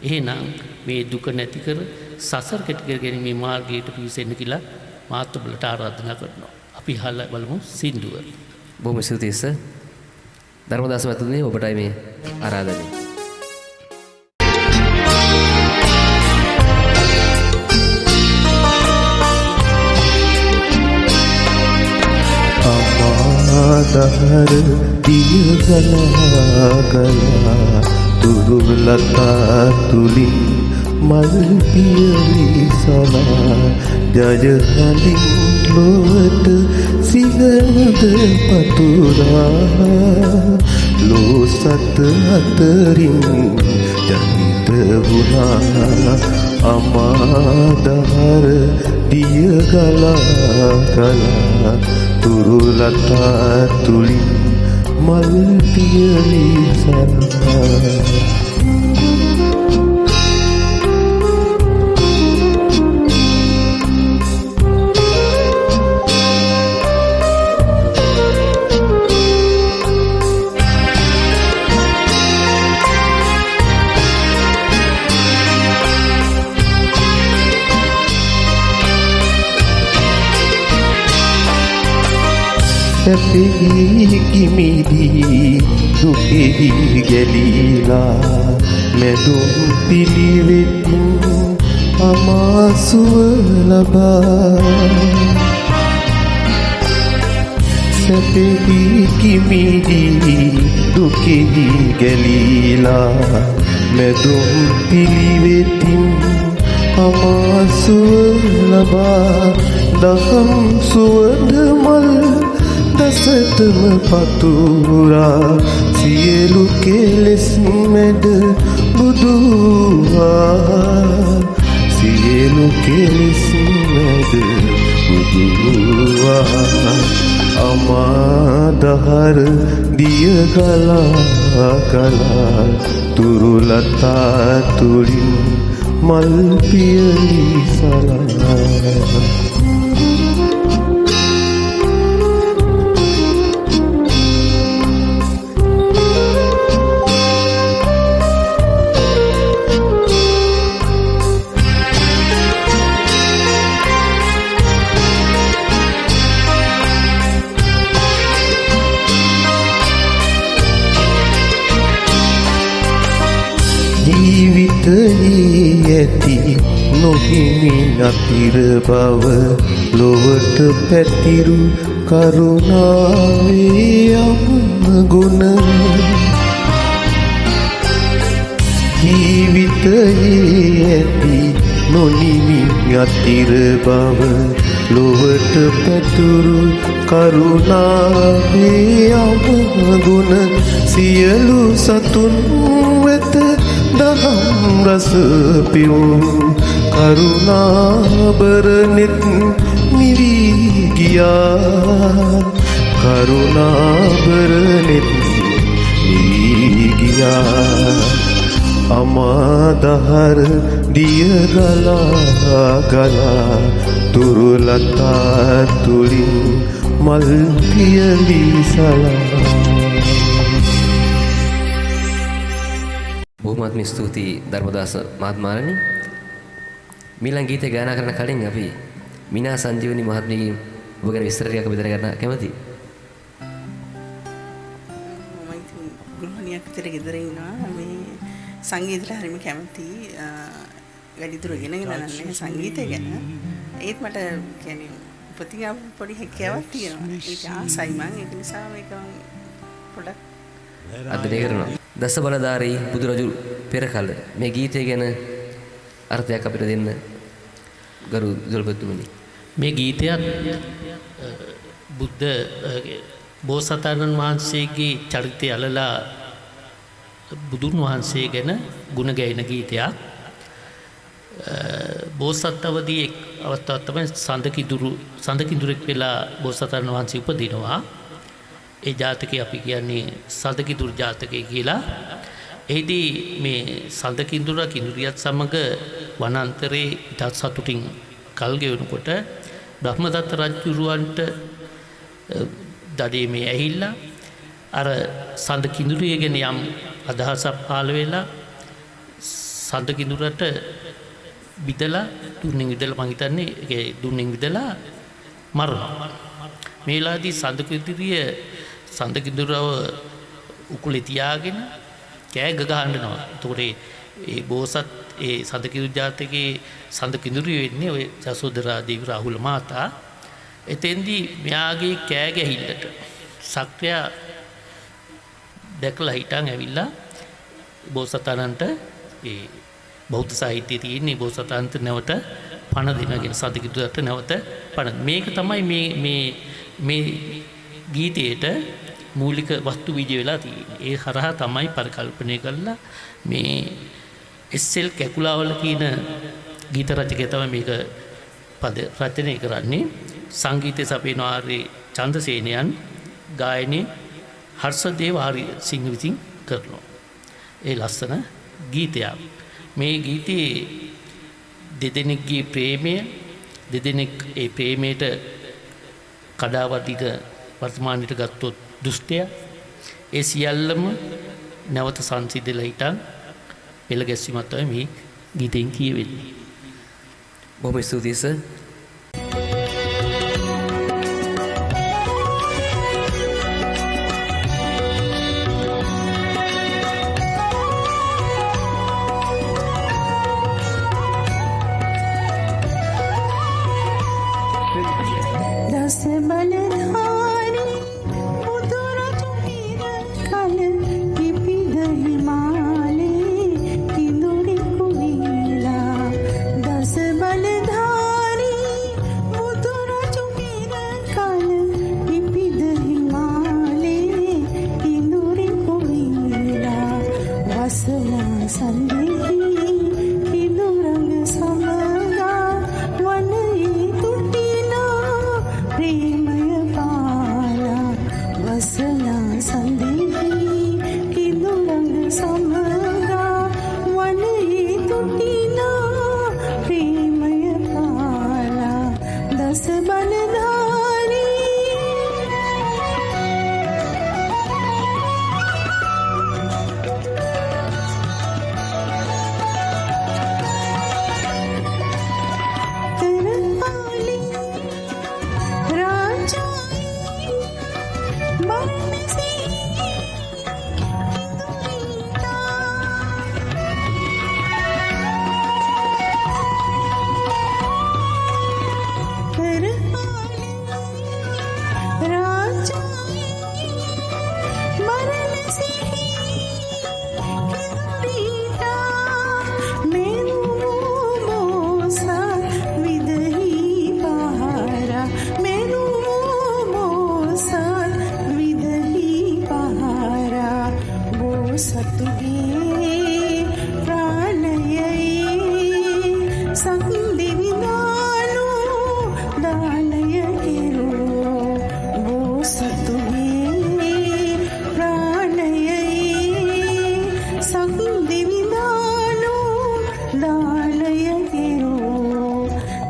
Speaker 2: එහෙනම් මේ දුක නැති කර සසර කෙටි කර ගැනීමේ මාර්ගයට පිවිසෙන්න කියලා මාත් ඔබලට ආරාධනා කරනවා. අපි අහලා බලමු සින්දුව.
Speaker 1: බොහොම ස්තුතියි සර්. ධර්මදාස මහත්මයා ඔබටයි මේ ආරාධනය.
Speaker 3: අමාදහර දිය ගලා ගලා තුරු ලතා තුලින් මල් පියලි සලා ජය හඳින් ලොවට සිහනද පතුරා ලෝ සත අතරින් ජනිත වුණා අමාදහර දිය ගලා ගලා තුරු ලතා තුලින් මල් පියලි සලා සැපෙහි කිමිදී දුකෙහි ගැලීලා මෙදුම් පිළිවෙතින් අමාසුව ලබා සැපෙහි කිමිදී දුකෙහි ගැලීලා මෙදුම් පිළිවෙතින් අමාසුව ලබා දහම් සුවඳ මල් දසතම පතුරා සියලු කෙලෙස් මැඩ බුදුවා සියලු කෙලෙස් මැඩ බුදුවා අමාදහර දිය ගලා ගලා තුරුලතා තුලින් මල් පියලි සලා ජීවිතයේ ඇති නොහිමි අතිර බව ලොවට පැතිරු කරුණාවේ අමගුණ ජීවිතයේ ඇති නොහිමි අතිර බව ලොවට පැතිරු කරුණාවේ අමගුණ සියලු සතුන් වෙත දහම් රස පිවුම් කරුණාබරනෙත් නිවී ගියා කරුණාබරනෙත් නිවී ගියා අමාදහර දිය ගලා ගලා තුරුලතා තුලින් මල් පියලි සලා
Speaker 1: බොහොමත්ම ස්තුතියි ධර්මදාස මහත්මයාණනි. මීළඟ ගීතය ගායනා කරන කලින් අපි මිනා සංජීවනි මහත්මියගෙන් ඔබ ගැන විස්තර ටිකක් අපි දැනගන්න කැමතියි.
Speaker 7: මම ඉතින් ගෘහණියක් විතර ගෙදර ඉන්නවා. මේ සංගීතයට හරිම කැමතියි. වැඩිදුර ඉගෙනගෙන නැහැ සංගීතය ගැන. ඒත් මට කියන්නේ උපතින් පොඩි හැකියාවක් තියෙනවා. ඒක ආසයි මම. ඒක නිසා මේක පොඩක්
Speaker 1: අධ්‍යයනය කරනවා. දස බලධාරී බුදුරජු පෙර කල මේ ගීතය ගැන අර්ථයක් අපිට දෙන්න ගරු දොළපතිතුමනි.
Speaker 2: මේ ගීතයත් බුද්ධ බෝසතාණන් වහන්සේගේ චරිතය අලලා බුදුන් වහන්සේ ගැන ගුණ ගැයෙන ගීතයක්. බෝසත් අවදී එක් අවස්ථාවක් තමයි සඳකිඳුරෙක් වෙලා බෝසතාණන් වහන්සේ උපදිනවා. ඒ ජාතකය අපි කියන්නේ සඳකිඳුරු ජාතකය කියලා. එහිදී මේ සඳකිඳුර කිඳුරියත් සමග වනාන්තරේ ඉතා සතුටින් කල් ගෙවනකොට බ්‍රහ්මදත්ත රජුරවන්ට දඩේ මේ ඇහිල්ලා අර සඳකිඳුරිය ගැන යම් අදහසක් පහළ වෙලා සඳකිඳුරට බිදලා දුන්නෙන් විදලා මං හිතන්නේ ඒ දුන්නෙන් විදලා මරනවා. මේ වෙලාවේදී සඳකිඳුරව උකුලේ තියාගෙන කෑ ගහනවා. එතකොට ඒ බෝසත් ඒ සඳකිඳුරු ජාතකයේ සඳකිඳුරිය වෙන්නේ ඔය යසෝදරා දේවී රාහුල මාතා. එතෙන්දී මෙයාගේ කෑ ගැහිල්ලට සක්‍රියා දැකලා හිටන් ඇවිල්ලා බෝසතාණන්ට ඒ බෞද්ධ සාහිත්‍යයේ තියෙන බෝසතාණන්ට නැවත පණ දෙනගෙන සඳකිඳුරට නැවත පණ. මේක තමයි මේ ගීතයේට මූලික වස්තු බීජ වෙලා තියෙන්නේ. ඒ හරහා තමයි පරිකල්පනය කරලා මේ එස්.එල්. කැකුලාවල කියන ගීත රචකයා තමයි මේක පද රචනය කරන්නේ. සංගීතය සපයන ආරේ චන්ද්‍රසේනයන්, ගායනයේ හර්ෂදේව ආරියසිංහ විසින් කරනවා. ඒ ලස්සන ගීතයක්. මේ ගීතයේ දෙදෙනෙක්ගේ ප්‍රේමය, දෙදෙනෙක් ඒ ප්‍රේමයට කඩාවදින වර්තමානයට ගත්තොත් දුෂ්ටය, ඒ සියල්ලම නැවත සංසිඳලා හිටන් පෙළ ගැස්වීමක් තමයි මේ ගීතෙන් කියවෙන්නේ.
Speaker 1: බොහොම ස්තුතියි සර්.
Speaker 4: දස බලධාරී බුදුරජු පෙර කල පිපිද හිමාලේ කිඳුරෙකු වීලා. දස බලධාරී ජයගිරෝ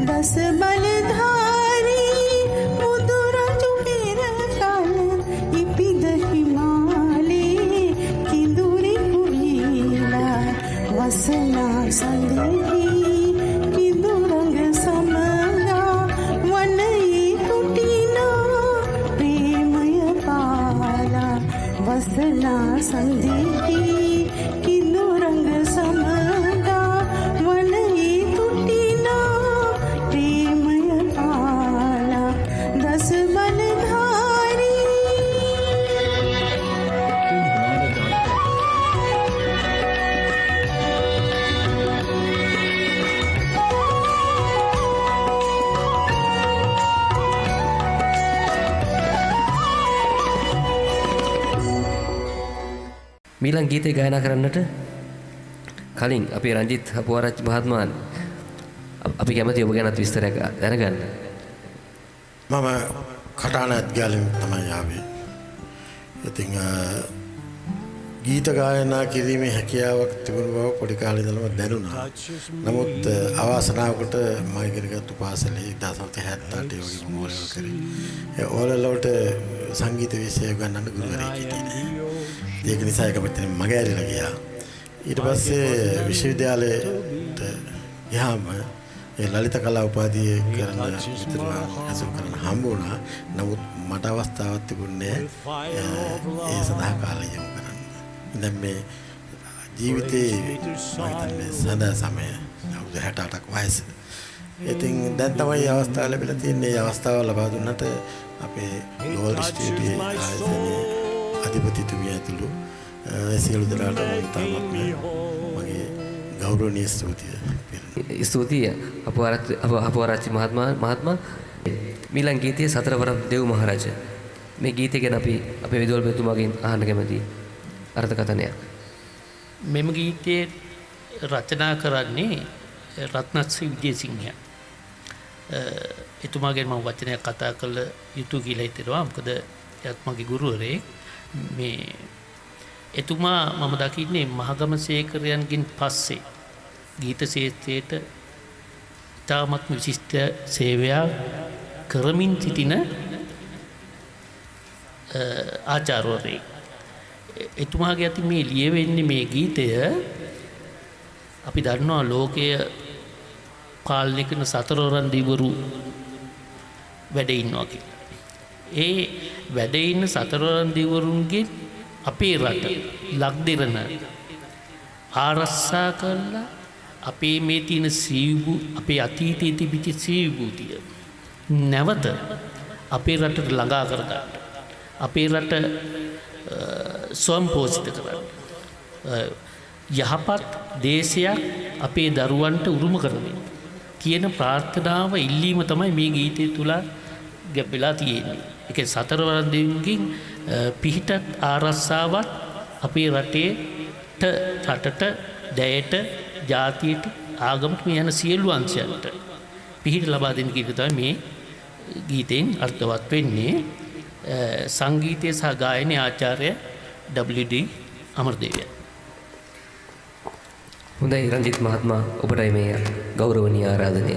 Speaker 4: දස බලධාරී මුදුරජු පෙර කල ඉපිද හිමාලේ කිඳුරි පුරීලා වසනා සඳෙහි කිඳුරඟ සමගා වනයේ කුටිනා ප්‍රේමය පාලා වසනා සඳෙහි කිඳුරඟ සමගා වනයේ කුටිනා ප්‍රේමය පාලා දස බලධාරී
Speaker 1: මීළඟ ගීතය ගායනා කරන්නට කලින් අපේ රංජිත් අපුආරච්චි මහත්මයාන් අපි කැමති ඔබ ගැනත් විස්තරයක් දැනගන්න.
Speaker 8: මම කටාන ඇත්ගාලෙන් තමයි ආවේ. ඉතින් ගීත ගායනා කිරීමේ හැකියාවක් තිබුණ බව පොඩි කාලේ ඉඳලම දැනුණා. නමුත් අවාසනාවකට මම ඉගෙන ගත්ත පාසලේ 1978 වගේ මෝරල් කරේ. ඒ ඕලලවට සංගීත විෂය ගන්නන්න ගුරුවරයෙක් හිටියේ. ඒක නිසා ඒක මෙතන මගේ ඇරිලා ගියා. ඊට පස්සේ විශ්වවිද්‍යාලයට ගියාම ඒ ලලිත කලා උපාධිය කරන විතරම අසු කරන හම්බ වුණා. නමුත් මට අවස්ථාවක් තිබුණේ ඒ සඳහා කාලය යොමු කරන්න. දැන් මේ ජීවිතේ මම හිතන්නේ සඳ සමය අවුරුදු 68ක් වයස. ඉතින් දැන් තමයි අවස්ථාව ලැබිලා තියෙන්නේ. මේ අවස්ථාව ලබා දුන්නට අපේ ගෝල්ඩ් ස්ටුඩියෝ ආයතනයේ අධිපතිතුමිය ඇතුළු සියලු දෙනාට මම තාමත් මගේ ගෞරවනීය
Speaker 1: ස්තුතිය අපුආරච්චි මහත්මයා මීළඟ ගීතයේ සතරවරම් දෙව් මහරජ. මේ ගීතය ගැන අපි අපේ විදුහල්පතිතුමාගෙන් අහන්න කැමතියි අර්ථකථනයක්.
Speaker 2: මෙම ගීතයේ රචනා කරන්නේ රත්නශ්‍රී විජේසිංහ. එතුමාගෙන් මම වචනයක් කතා කළ යුතු කියලා හිතෙනවා. මොකද එයාත් මගේ ගුරුවරයෙක්. මේ එතුමා මම දකින්නේ මහගම සේකරයන්ගෙන් පස්සේ ගීත ශාස්ත්‍රයට ඉතාමත් විශිෂ්ට සේවයක් කරමින් සිටින ආචාර්යවරයෙක්. එතුමාගේ අතින් මේ ලියවෙන්නේ මේ ගීතය අපි දන්නවා ලෝකයේ පාලනය කරන සතරවරන් දිවරු වැඩ ඉන්නවා කියලා. ඒ වැඩ ඉන්න සතරවරන් දිවරුන්ගේ අපේ රට ලක්දිරණ ආරක්ෂා කරලා අපේ මේ තියෙන අපේ අතීතයේ තිබිච්ච සීවූතිය නැවත අපේ රටට ළඟා කරගන්න. අපේ රට ස්වයංපෝෂිත කරන්න. යහපත් දේශයක් අපේ දරුවන්ට උරුම කරමින් කියන ප්‍රාර්ථනාව ඉල්ලීම තමයි මේ ගීතය තුල ගැඹෙලා තියෙන්නේ. ඒක සතරවරන් දෙවියන්ගෙන් පිහිටත් ආරක්ෂාවත් අපේ රටට දැයට ජාතියට ආගමට මේ යන සියලු අංශයන්ට පිහිට ලබා දෙන කීක තමයි මේ ගීතෙන් අර්ථවත් වෙන්නේ. සංගීතය සහ ගායනයේ ආචාර්ය WD අමරදේවය.
Speaker 1: හොඳයි රංජිත් මහත්මයා ඔබටයි මේ ගෞරවනීය ආරාධනය.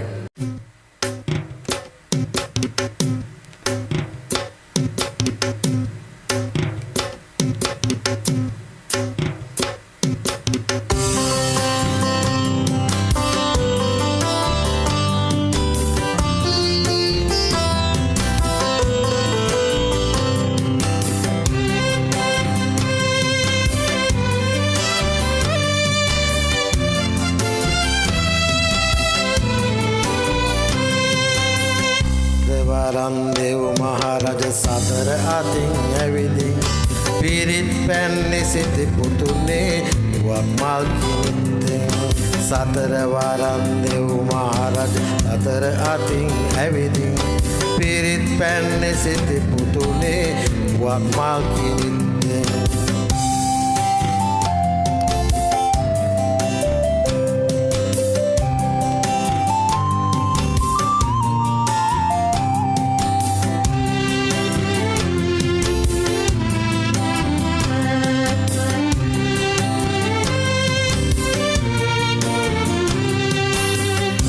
Speaker 8: දෙව් මහරජ සතර අතින් ඇවිදින් පිරිත් පැන්නේ සිටි පුතුනේ වක්මල් කිනිත්තෙන් සතර වරන් දෙව් මහරජ සතර අතින් ඇවිදින් පිරිත් පැන්නේ සිටි පුතුනේ වක්මල් කිනිත්තෙන්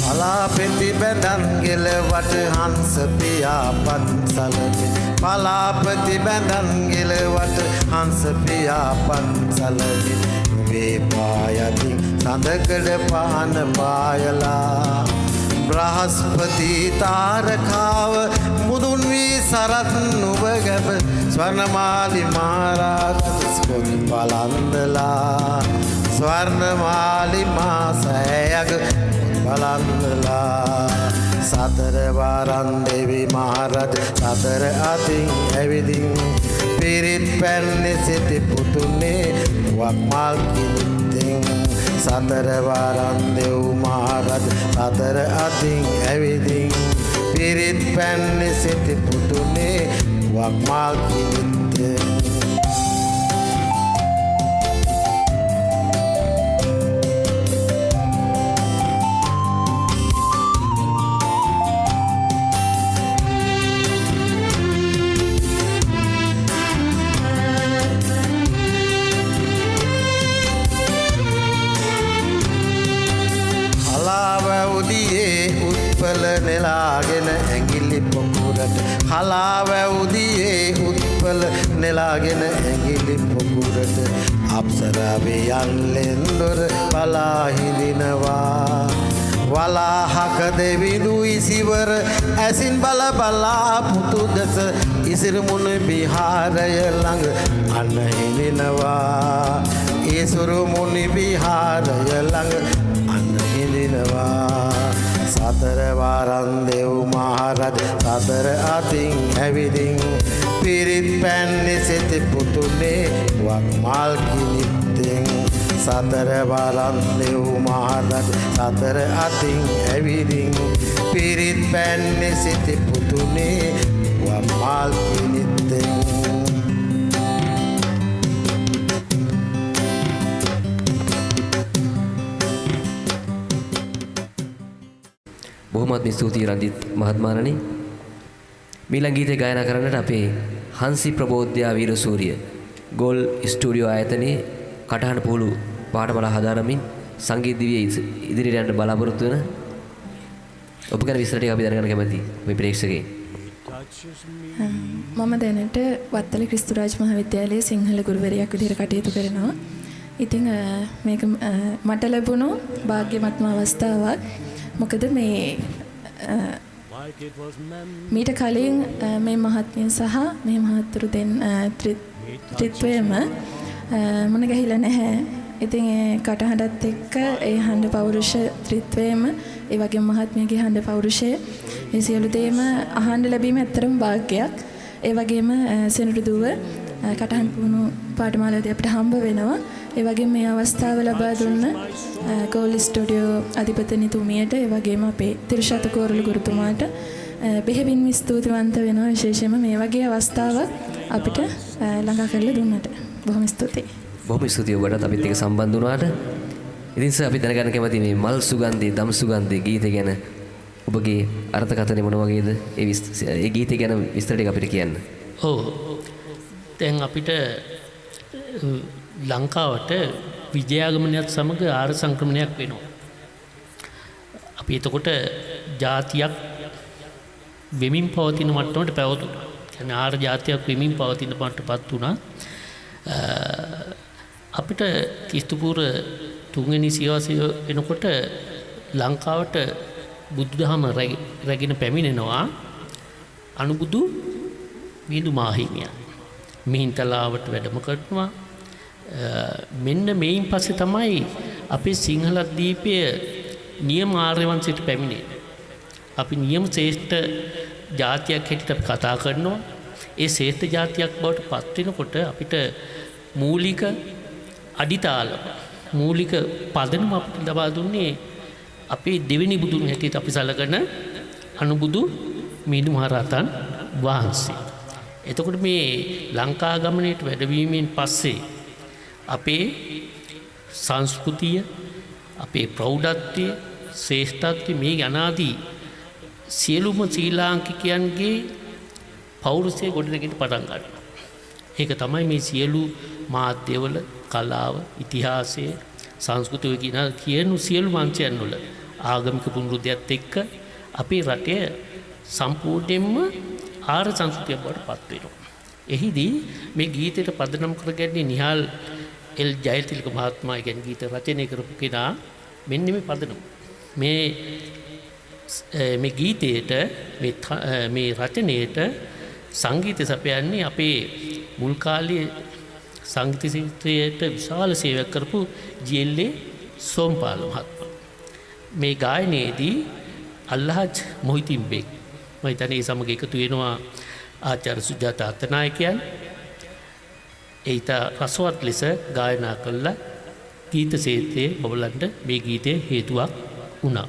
Speaker 8: පලාපෙති බැඳන් ගෙලවට හංස පියාපත් සලකි පලාපති බැඳන් ගෙලවට හංස පියාපත් සලකි නුවේ පායති සඳකඩ පාන පායලා බ්‍රහස්පති තාරකාව මුදුන් වී සරත් නුව ගැබ ස්වර්ණමාලි මහරාජ ස්කොත් පලන්දලා ස්වර්ණමාලි මාසයග බලන්දලා සතර වරන් දෙවි මහරජ සතර අතින් ඇවිදින් පිරිත් පැන්නේ සිටි පුතුනේ වක්මල් කිලිත්තෙන් සතර වරන් දෙව් මහරජ සතර අතින් ඇවිදින් පිරිත් පැන්නේ සිටි පුතුනේ වක්මල් කිලිත්තෙන් නෙලාගෙන ඇඟිලි පොකුරට හලාවැවුදියේ උත්පල නෙලාගෙන ඇඟිලි පොකුරට අප්සරාවේ යන්ලෙන් දොර බලා හිඳිනවා වලාහක දෙවිදු ඉසිවර ඇසින් බල බලා පුතු දෙස ඉසිරුමුණ විහාරය ළඟ අන්න හිඳිනවා ඒ සුරුමුණි විහාරය ළඟ අන්න හිඳිනවා සතර වරන් දෙව් මහරජ සතර අතින් ඇවිදින් පිරිත් පැන්නේ සිටි පුතුනේ වක්මල් කිලිත්තෙන් සතර වරන් දෙව් මහරජ සතර අතින් ඇවිදින් පිරිත් පැන්නේ සිටි පුතුනේ වක්මල් කිලිත්තෙන්
Speaker 1: බොහොමත්ම ස්තුතියි රන්දිත් මහත්මයාණනි. මීළඟ ගීතය ගායනා කරන්නට අපේ හංසි ප්‍රබෝධ්‍යා වීරසූරිය ගෝල් ස්ටුඩියෝ ආයතනයේ කටහඬ පුහුණු පාඨමාලා හදාරමින් සංගීත දිවිය ඉදිරියට යන්න බලාපොරොත්තු වෙන ඔබ ගැන විස්තර ටික අපි දැනගන්න කැමතියි මේ ප්‍රේක්ෂකයන්.
Speaker 9: මම දැනට වත්තල ක්‍රිස්තුරාජ් මහාවිද්‍යාලයේ සිංහල ගුරුවරියක් විදිහට කටයුතු කරනවා. ඉතින් මේක මට ලැබුණු වාග්යමත්ම අවස්ථාවක්. මොකද මේ මීට කලින් මේ මහත්මිය සහ මේ මහත්තුරු දෙන්න ත්‍රිත්වයම මොන ගැහිලා නැහැ. ඉතින් ඒ කටහඬත් එක්ක ඒ හඬ පෞරුෂ ත්‍රිත්වයම ඒ වගේම මහත්මියගේ හඬ පෞරුෂය ඒ සියලු දේම අහන්න ලැබීම ඇත්තටම වාග්යක්. ඒ වගේම සෙනඟ දුව කටහඬ පුහුණු පාඨමාලාවේදී අපිට හම්බ වෙනවා. ඒ වගේම මේ අවස්ථාව ලබා දුන්න ගෝල් ස්ටුඩියෝ අධිපතිනිතුමියට ඒ වගේම අපේ තිරුෂත කෝරළු ගුරුතුමාට බෙහෙවින්ම ස්තුතිවන්ත වෙනවා. විශේෂයෙන්ම මේ වගේ අවස්ථාවක් අපිට ළඟා කරලා දුන්නට බොහොම ස්තුතියි.
Speaker 1: බොහොම ස්තුතියි ඔබට අපිත් එක්ක සම්බන්ධ වුණාට. ඉතින් සර් අපි දැනගන්න කැමතියි මේ මල් සුගන්ධේ දම් සුගන්ධේ ගීතය ගැන ඔබගේ අර්ථකථනය මොන වගේද? ඒ ගීතය ගැන විස්තර ටික අපිට කියන්න.
Speaker 2: ඔව්. දැන් අපිට ලංකාවට විජයාගමනයත් සමග ආර්ය සංක්‍රමණයක් වෙනවා. අපි එතකොට ජාතියක් වෙමින් පවතින මට්ටමට පැවතුණා. කියන්නේ ආර්ය ජාතියක් වෙමින් පවතින මට්ටමටපත් වුණා. අපිට ක්‍රිස්තුපූර්ව 3 වෙනි සියවසේ එනකොට ලංකාවට බුදුදහම රැගෙන පැමිණෙනවා අනුබුදු මිහිඳු මාහිමියන්. මිහින්තලාවට වැඩම කරනවා. මෙන්න මේයින් පස්සේ තමයි අපේ සිංහල දීපය නියම ආර්ය වංශයට පැමිණෙන්නේ. අපි නියම ශ්‍රේෂ්ඨ ජාතියක් හැටියට අපි කතා කරනවා. ඒ ශ්‍රේෂ්ඨ ජාතියක් බවට පත් වෙනකොට අපිට මූලික අඩිතාල මූලික පදනම අපිට ලබා දුන්නේ අපේ දෙවෙනි බුදුන් හැටියට අපි සලකන අනුබුදු මිහිඳු මහරහතන් වහන්සේ. එතකොට මේ ලංකා ගමනයට වැඩවීමෙන් පස්සේ අපේ සංස්කෘතිය අපේ ප්‍රෞಢත්වය ශ්‍රේෂ්ඨත්වය මේ යනාදී සියලුම ශ්‍රී ලාංකිකයන්ගේ පෞරුෂය ගොඩනැගෙන පටන් ගන්නවා. ඒක තමයි මේ සියලු මාධ්‍යවල කලාව ඉතිහාසය සංස්කෘතිය කියන සියලු මංචයන් වල ආගමික පුනරුද්ධයත් එක්ක අපේ රටේ සම්පූර්ණයෙන්ම ආර්ය සංස්කෘතියක් බවට පත් වෙනවා. එහිදී මේ ගීතයට පදනම් කරගන්නේ නිහාල් එල් ජයතිලක මහත්මයා කියන ගීත රචනය කරපු කෙනා මෙන්න මේ පදනම. මේ ගීතයට මේ රචනයට සංගීත සපයන්නේ අපේ මුල් කාලයේ සංගීත ශිල්පයට විශාල සේවයක් කරපු ජී.එල්.ඒ. සෝම්පාල මහත්මයා. මේ ගායනයේදී අල්ලාහ් මොහිදින් බෙක් මම හිතන්නේ ඒ සමග එකතු වෙනවා ආචාර්ය සුජාත අත්තනායකයන්. ඒත රසවත් ලෙස ගායනා කළා ගීත ශේත්‍රයේ බබලන්න මේ ගීතය හේතුවක් වුණා.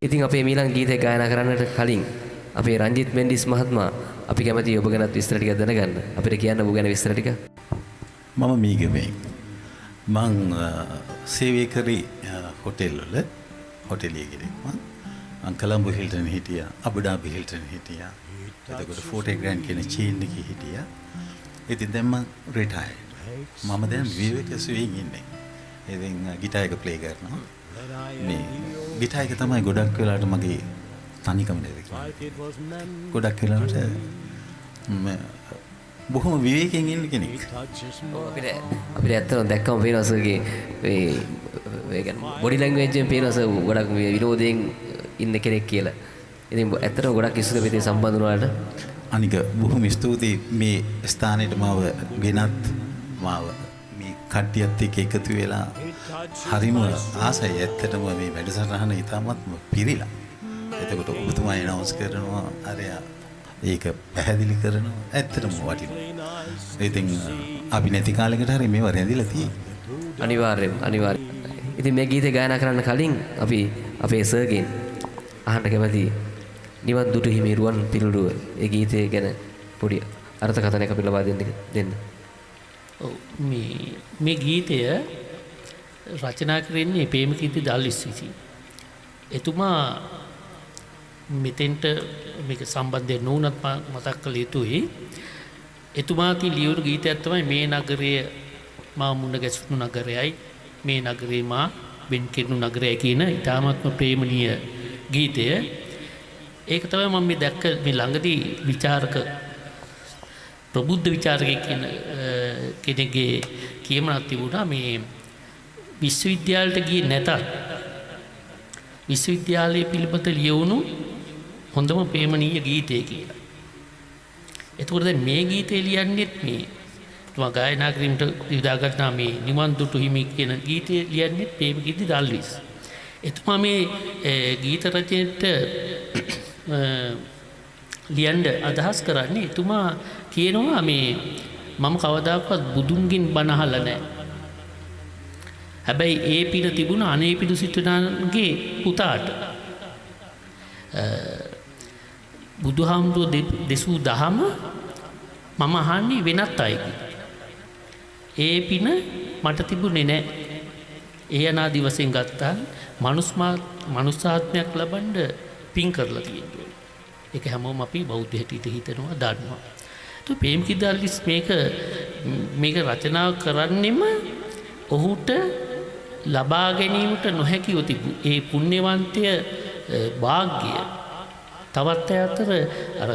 Speaker 1: ඉතින් අපේ මීළඟ ගීතය ගායනා කරන්නට කලින් අපේ රංජිත් මෙන්ඩිස් මහත්මයා අපි කැමතියි ඔබ ගැනත් විස්තර ටිකක් දැනගන්න. අපිට කියන්න ඔබ ගැන විස්තර ටික.
Speaker 5: මම මීගමේ. මං සේවය කරේ හොටෙල් වල හොටෙලිය කෙනෙක් මං. කොළඹ හිල්ටන් හිටියා, අබුඩාබි හිල්ටන් හිටියා. එතකොට ෆෝටේ ග්‍රෑන්ඩ් කියන චේන් එකේ හිටියා. ඉතින් දැන් මම රිටයර්ඩ්. මම දැන් විවේක සුවයෙන් ඉන්නේ. ඉතින් ගිටාර් එක ප්ලේ කරනවා. මේ ගිටාර් එක තමයි ගොඩක් වෙලාවට මගේ තනිකම නෙවෙයි. ගොඩක් වෙලාවට බොහොම විවේකයෙන් ඉන්න කෙනෙක්.
Speaker 1: අපිට ඇත්තටම දැක්කම පේනවා සර්ගේ ඒ කියන්නේ බොඩි ලැන්ග්වේජ් එකෙන් පේනවා සර් ගොඩක් විනෝදයෙන් ඉන්න කෙනෙක් කියලා. ඉතින් ඇත්තටම ගොඩක් ඉස්සර මෙතේ සම්බන්ධ වුණාට
Speaker 5: අනික බොහොම ස්තුතියි මේ ස්ථානෙට මාව ගෙනත් මාව මේ කට්ටියත් එක්ක එකතු වෙලා හරිම ආසයි. ඇත්තටම මේ වැඩසටහන ඉතාමත්ම පිරිලා. එතකොට ඔබතුමා ඇනවුන්ස් කරනවා අරයා ඒක පැහැදිලි කරනවා. ඇත්තටම වටිනවා. ඉතින් අපි නැති කාලෙකට හරි මේව රැඳිලා තියෙන්නේ.
Speaker 1: අනිවාර්යෙන්. ඉතින් මේ ගීතය ගායනා කරන්න කලින් අපි අපේ සර්ගෙන් අහන්න කැමති නිවන් දුටු හිමි රුවන් පිළිරුව ඒ ගීතය ගැන පොඩි අර්ථකථනයක් අපි ලබා දෙන්න.
Speaker 2: ඔව් මේ ගීතය රචනා කරන්නේ ප්‍රේමකීර්ති දල්විස්සි. එතුමා මෙතෙන්ට මේක සම්බන්ධයෙන් නොවුනත් මතක් කළ යුතුයි. එතුමාගේ ලියවුණු ගීතයක් තමයි මේ නගරය මා මුණ ගැසුණු නගරයයි මේ නගරේ මා වෙන් කෙරුණු නගරයයි කියන ඉතාමත්ම ප්‍රේමණීය ගීතය. ඒක තමයි මම මේ දැක්ක මේ ළඟදී විචාරක ප්‍රබුද්ධ විචාරකයෙක් කියන කෙනෙක්ගේ කියමනක් තිබුණා මේ විශ්වවිද්‍යාලයට ගියේ නැතත් විශ්වවිද්‍යාලයේ පිළිබඳ ලියවුණු හොඳම ප්‍රේමණීය ගීතය කියලා. එතකොට දැන් මේ ගීතය ලියන්නේත් මේ තුමා ගායනා කිරීමට යොදා ගන්නා මේ නිවන් දුටු හිමි කියන ගීතය ලියන්නේත් ප්‍රේමකීර්ති දල්විස්. එතුමා මේ ගීත රචනයට ලියන්න අදහස් කරන්නේ එතුමා කියනවා මේ මම කවදාකවත් බුදුන්ගෙන් බණ අහලා නැහැ. හැබැයි ඒ පින තිබුණ අනේපිඩු සිටුනාගේ පුතාට බුදුහාමුදුරුවෝ දෙසූ දහම මම අහන්නේ වෙනත් අයගෙන්. ඒ පින මට තිබුණේ නැහැ. ඒ අනාදි වශයෙන් ගත්තා මනුස්සාත්මයක් ලබන්න පින් කරලා තියෙනවා. ඒක හැමෝම අපි බෞද්ධ හැටියට හිතනවා දන්නවා. તો ප්‍රේමකීර්ති දල්විස් මේක රචනා කරන්නෙම ඔහුට ලබා ගැනීමට නොහැකිව තිබු ඒ පුණ්‍යවන්තය වාග්ය තවත් අතර අර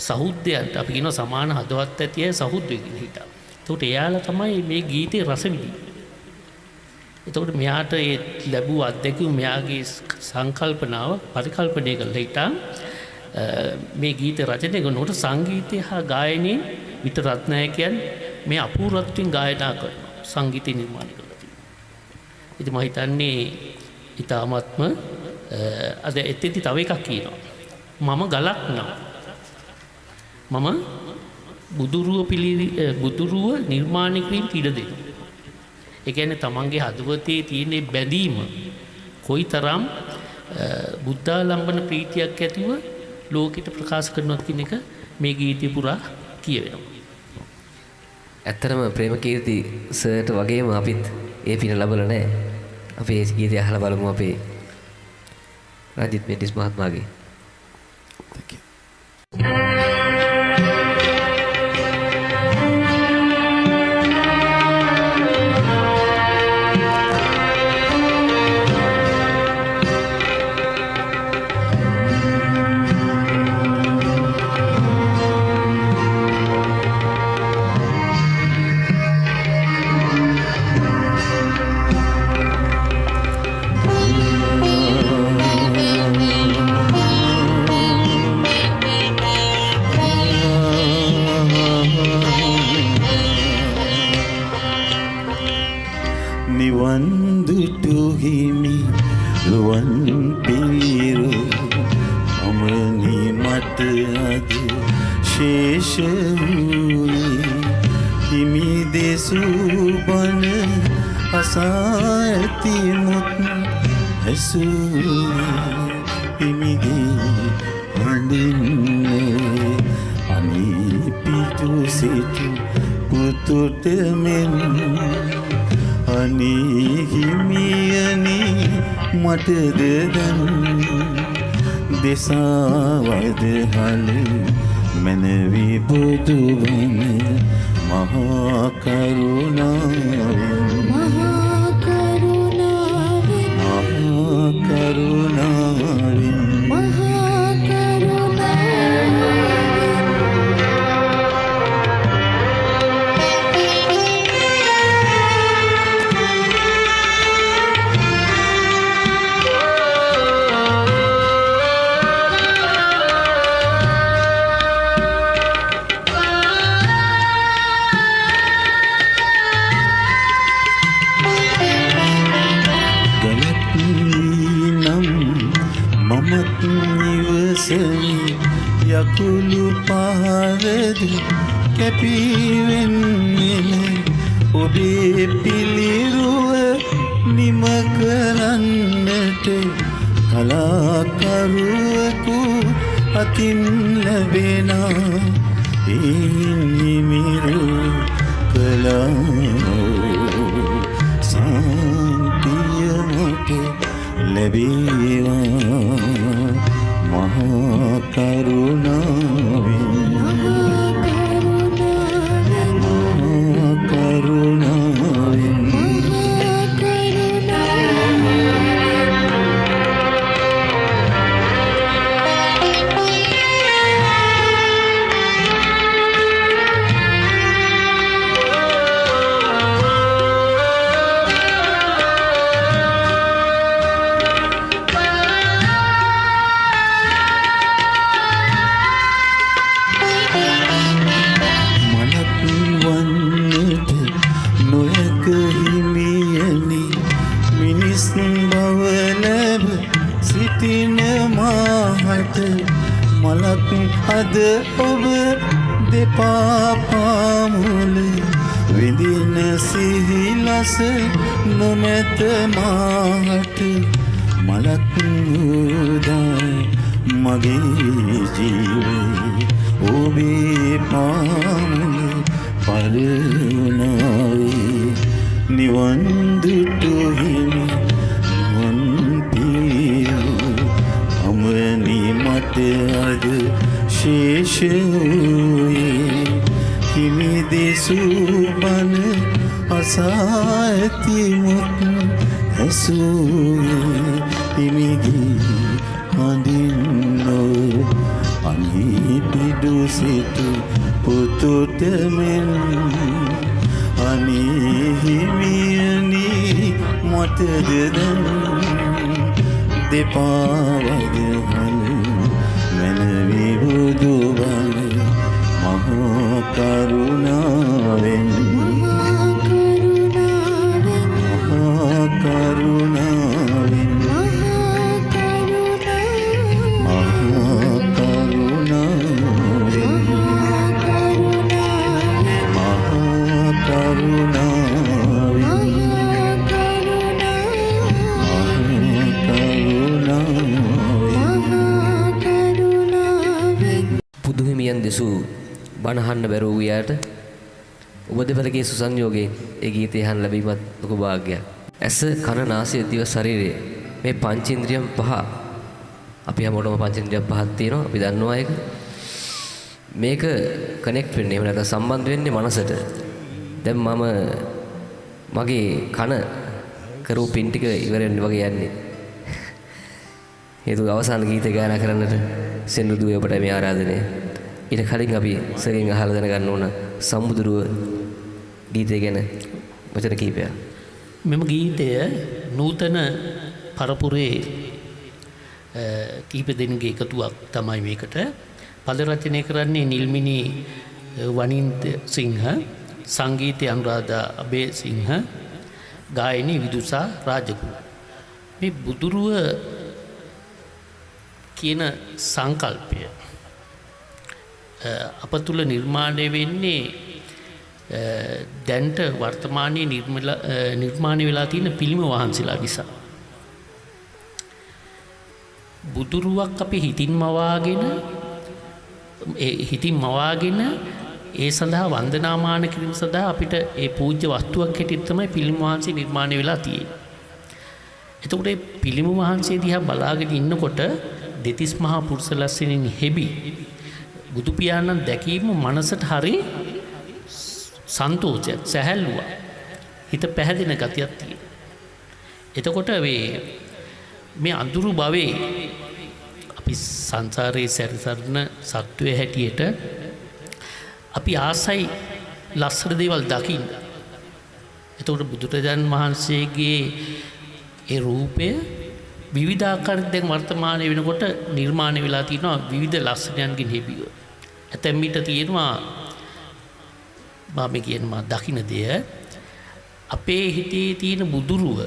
Speaker 2: සහෘදයන්ට අපි කියනවා සමාන හදවත් ඇති අය සහෘදෙකින් හිටා. ඒකට එයාලා තමයි මේ ගීතේ රස විඳින්නේ. එතකොට මෙයාට ඒ ලැබූ අත්දැකීම මෙයාගේ සංකල්පනාව පරිකල්පනය කරලා හිටා මේ ගීත රචනය කරනකොට සංගීතය හා ගායනයේ විත රත්නායකයන් මේ අපූර්වත්වයෙන් ගායනා කරනවා. සංගීතය නිර්මාණය කරලා තියෙනවා. ඉතින් මම හිතන්නේ ඊටාත්ම අද එතෙදි තව එකක් කියනවා. මම ගලක් නම් මම බුදුරුව නිර්මාණය කිරීම ඉඩ දෙනවා. ඒ කියන්නේ තමන්ගේ හදවතේ තියෙන බැඳීම කොයිතරම් බුද්ධාලම්බන ප්‍රීතියක් ඇතිව ලෝකෙට ප්‍රකාශ කරනවත් කියන එක මේ ගීතය පුරා කියවෙනවා.
Speaker 1: ඇත්තටම ප්‍රේමකීර්ති සර්ට වගේම අපිත් ඒ පින ලැබලා නැහැ. අපි ඒ ගීතය අහලා බලමු අපේ රජිත් මෙන්ඩිස් මහත්මයාගේ.
Speaker 6: Thank you.
Speaker 5: දෙසාවද හල මැනවි බුදුබණ මහා කරුණාවෙන් මහා කරුණාවෙන් යකුළු පාරද කැපිවෙන්නෙන ඔබේ පිළිරුව නිම කරන්නට කලාකරුවෙකු අතින් ලැබෙනා නිමිරු කළා සාන්තියමට ලැබේවා මහා කරුණාවෙන් මලක් අද ඔබ දෙපා පාමුල විඳින සිහිලස නොමැත මාහට මලක් උදා මගේ ජීවේ ඔබේ පාමුල පරුණාවේ නිවන් දුටු හිමි නිවන් පියෝ අමනි මට අද ශේෂ වූයේ හිමි දෙසූ බණ අසා ඇති මුත් ඇසූයේ හිමිගේ හඳින් නොව අනී පිඩු සිටු පුතුට මෙන් අනී හිමියනී මටද දැන් දෙපාවද හල මැනවි බුදුබණ මහා කරුණාවෙන් මහා කරුණාවෙන්
Speaker 1: පුදුහිමියන් දෙසූ බණහන්න බැරූ වූයාට ඔබ දෙපළගේ සුසංයෝගයෙන් ඒ ගීතය අහන්න ලැබීමත් ලොකු වාග්යක්. ඇස කන නාසය දිව ශරීරය මේ පංචේන්ද්‍රියම් පහ අපි හැමෝටම පංචේන්ද්‍රියම් පහක් තියෙනවා. අපි දන්නවා ඒක. මේක කනෙක්ට් වෙන්නේ එහෙම නැත්නම් සම්බන්ධ වෙන්නේ මනසට. දැන් මම මගේ කන කරූ පින් ටික ඉවර වෙන්න වගේ යන්නේ. හේතුව අවසාන ගීතය ගායනා කරන්නට සෙන්රුදුවේ ඔබට මේ ආරාධනය. ඊට කලින් අපි සර්ගෙන් අහලා දැනගන්න ඕන සම්බුදුරුව ගීතය ගැන වචන කීපයක්.
Speaker 2: මෙම ගීතය නූතන පරපුරේ කීප දෙනෙකුගේ එකතුවක් තමයි මේකට. පද රචනය කරන්නේ නිල්මිනි වනින්ද සිංහ, සංගීතය අනුරාධා අබේසිංහ, ගායනී විදුසා රාජගුරු. මේ බුදුරුව කියන සංකල්පය අප තුළ නිර්මාණය වෙන්නේ දැන්ට වර්තමානයේ නිර්මාණය වෙලා තියෙන පිළිම වහන්සේලා නිසා. බුදුරුවක් අපි හිතින් මවාගෙන ඒ සඳහා වන්දනාමාන කිරීම සඳහා අපිට ඒ පූජ්‍ය වස්තුවක් හැටියට තමයි පිළිම වහන්සේ නිර්මාණය වෙලා තියෙන්නේ. එතකොට මේ පිළිම වහන්සේ දිහා බලාගෙන ඉන්නකොට දෙතිස් මහා පුරුෂ ලස්සනින් හෙබි බුදු පියාණන් දැකීම මනසට හරි සන්තෝෂයක් සැහැල්ලුවක් හිත පැහැදෙන ගතියක් තියෙනවා. එතකොට මේ අඳුරු භවයේ අපි සංසාරයේ සැරිසරන සත්වයේ හැටියට අපි ආසයි ලස්සන දේවල් දකින්න. එතකොට බුදුරජාණන් වහන්සේගේ ඒ රූපය විවිධාකාරයෙන් දැන් වර්තමානයේ වෙනකොට නිර්මාණය වෙලා තියෙනවා විවිධ ලස්සනයන්ගෙන් හෙබිව. ඇතැම් විට තියෙනවා මම කියනවා දකින්න දෙය අපේ හිතේ තියෙන බුදුරුව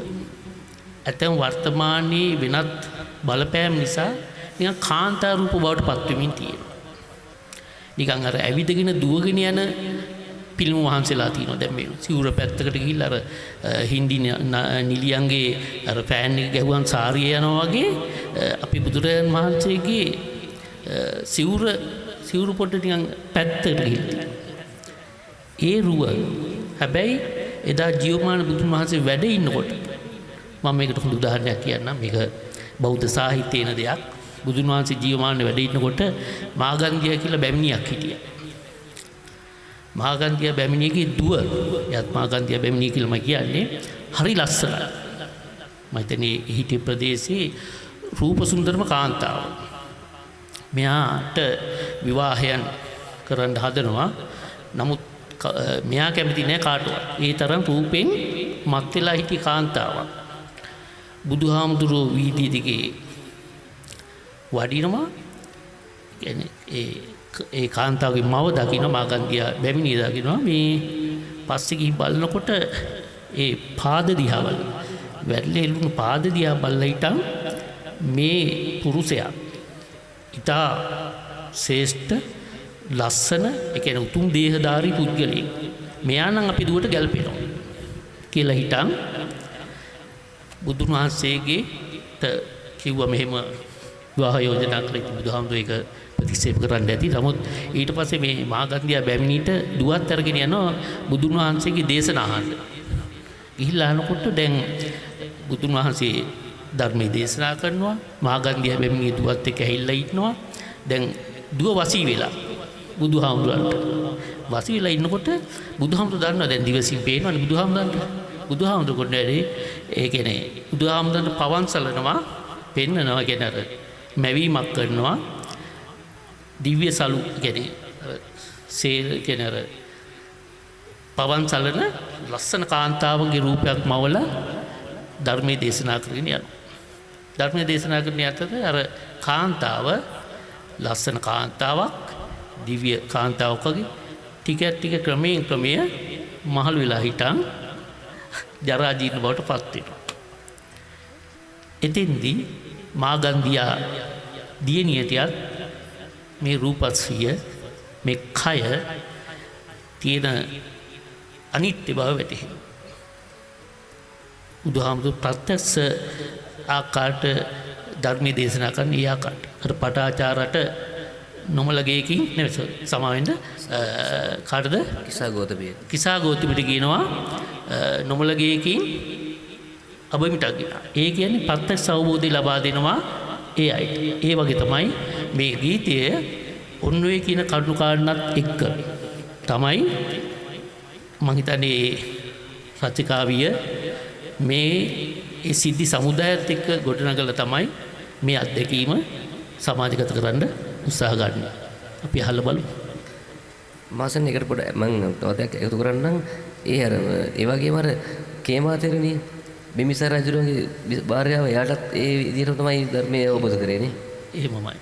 Speaker 2: ඇතැම් වර්තමානයේ වෙනත් බලපෑම් නිසා නිකන් කාන්තා රූප බවට පත් වෙමින් තියෙනවා. නිකන් අර ඇවිදගෙන දුවගෙන යන පිළිම වහන්සේලා තියෙනවා. දැන් මේ සිවුර පැත්තකට ගිහිල්ලා අර හින්දි නිලියන්ගේ අර ෆෑන් එක ගැහුවන් සාරිය යනවා වගේ අපි බුදුරජාණන් වහන්සේගේ සිවුර පොඩ නිකන් පැත්තකට ගිහිල්ලා. ඒ රුව හැබැයි එදා ජීවමාන බුදුන් වහන්සේ වැඩ ඉන්නකොට මම මේකට හොඳ උදාහරණයක් කියන්නම්. මේක බෞද්ධ සාහිත්‍යයේ එන දෙයක්. බුදුන් වහන්සේ ජීවමාන වැඩ ඉන්නකොට මාගන්ධිය කියලා බැමිණියක් හිටියා. මාගන්ධිය බැමිණියගේ දුව යත් මාගන්ධිය බැමිණිය කියලා මම කියන්නේ හරි ලස්සනයි. මම හිතන්නේ හිටි ප්‍රදේශයේ රූප සුන්දරම කාන්තාව. මෙයාට විවාහයන් කරන්න හදනවා. නමුත් මෙයා කැමති නෑ කාටවත්. ඒ තරම් රූපෙන් මත් වෙලා හිටි කාන්තාවක්. බුදුහාමුදුරුවෝ වීදිය දිගේ වඩිනවා. කියන්නේ ඒ කාන්තාවගේ මව දකින්න මාගන්ධිය බැමිණිය දකින්නවා. මේ පස්සේ ගිහින් බලනකොට ඒ පාද දිහා බලන වැල්ලේ එළුණු පාද දිහා බලලා හිටන් මේ පුරුෂයා ඊටා ශ්‍රේෂ්ඨ ලස්සන ඒ කියන්නේ උතුම් දේහධාරී පුද්ගලයෙක්. මෙයා නම් අපි දුවට ගැලපෙනවා කියලා හිටන් බුදුන් වහන්සේගේට කිව්වා මෙහෙම විවාහ යෝජනා කළේ. බුදුහාමුදුරුවෝ ඒක ප්‍රතික්ෂේප කරන්න ඇති. නමුත් ඊට පස්සේ මේ මාගන්ධිය බැමිණිට දුවත් අරගෙන යනවා බුදුන් වහන්සේගේ දේශනා අහන්න. ගිහිල්ලා අහනකොට දැන් බුදුන් වහන්සේ ධර්මයේ දේශනා කරනවා. මාගන්ධිය බැමිණිය දුවත් එක්ක ඇහිල්ලා ඉන්නවා. දැන් දුව වසී වෙලා බුදුහාමුදුරන්ට වසී වෙලා ඉන්නකොට බුදුහාමුදුර දන්නවා දැන් දිවසින් පේනවනේ බුදුහාමුදුරට ඒ කියන්නේ බුදුහාමුදුරන්ට පවන්සලනවා පෙන්නනවා කියන අර මැවීමක් කරනවා. දිව්‍ය සලු කියන්නේ සේල් කියන අර පවන්සලන ලස්සන කාන්තාවගේ රූපයක් මවලා ධර්මයේ දේශනා කරගෙන යනවා. ධර්මයේ දේශනා කරන යතේ අර කාන්තාව ලස්සන කාන්තාවක් දිව්‍ය කාන්තාවක් වගේ ටික ක්‍රමයෙන් මහලු වෙලා හිටන් ජරා ජීර්ණ බවට පත් වෙනවා. එතෙන්දී මාගන්ධියා දියණියටියත් මේ රූපස්සිය මේ කය තියෙන අනිත්‍ය බව වැටහෙනවා. බුදුහාමුදුරු ප්‍රත්‍යක්ෂ ආකාරයට ධර්මයේ දේශනා කරන ඒ ආකාරයට අර පටාචාරට නොමලගේකින් නෙවෙයි සමාවෙන්න කාටද කිසා ගෝතමියට කියනවා නොමලගේකින් අබමිටක් කියනවා. ඒ කියන්නේ ප්‍රත්‍යක්ෂ අවබෝධය ලබා දෙනවා ඒ අයට. ඒ වගේ තමයි මේ ගීතය ඔන්න ඔය කියන කරුණු කාරණාත් එක්ක තමයි මම හිතන්නේ රචිකාවිය මේ ඒ සිද්ධි සමුදායත් එක්ක ගොඩනගලා තමයි මේ අත්දැකීම සමාජගත කරන්න උත්සාහ ගන්න. අපි අහලා බලමු.
Speaker 1: මාසන් එකට පොඩ මම තවදයක් එකතු කරන්නම්. ඒ වගේම අර කේමාතෙරණිය බිම්බිසාර රජුගේ භාර්යාව එයාටත් ඒ විදිහට තමයි ධර්මයේ අවබෝධ කරේනේ.
Speaker 2: එහෙමමයි.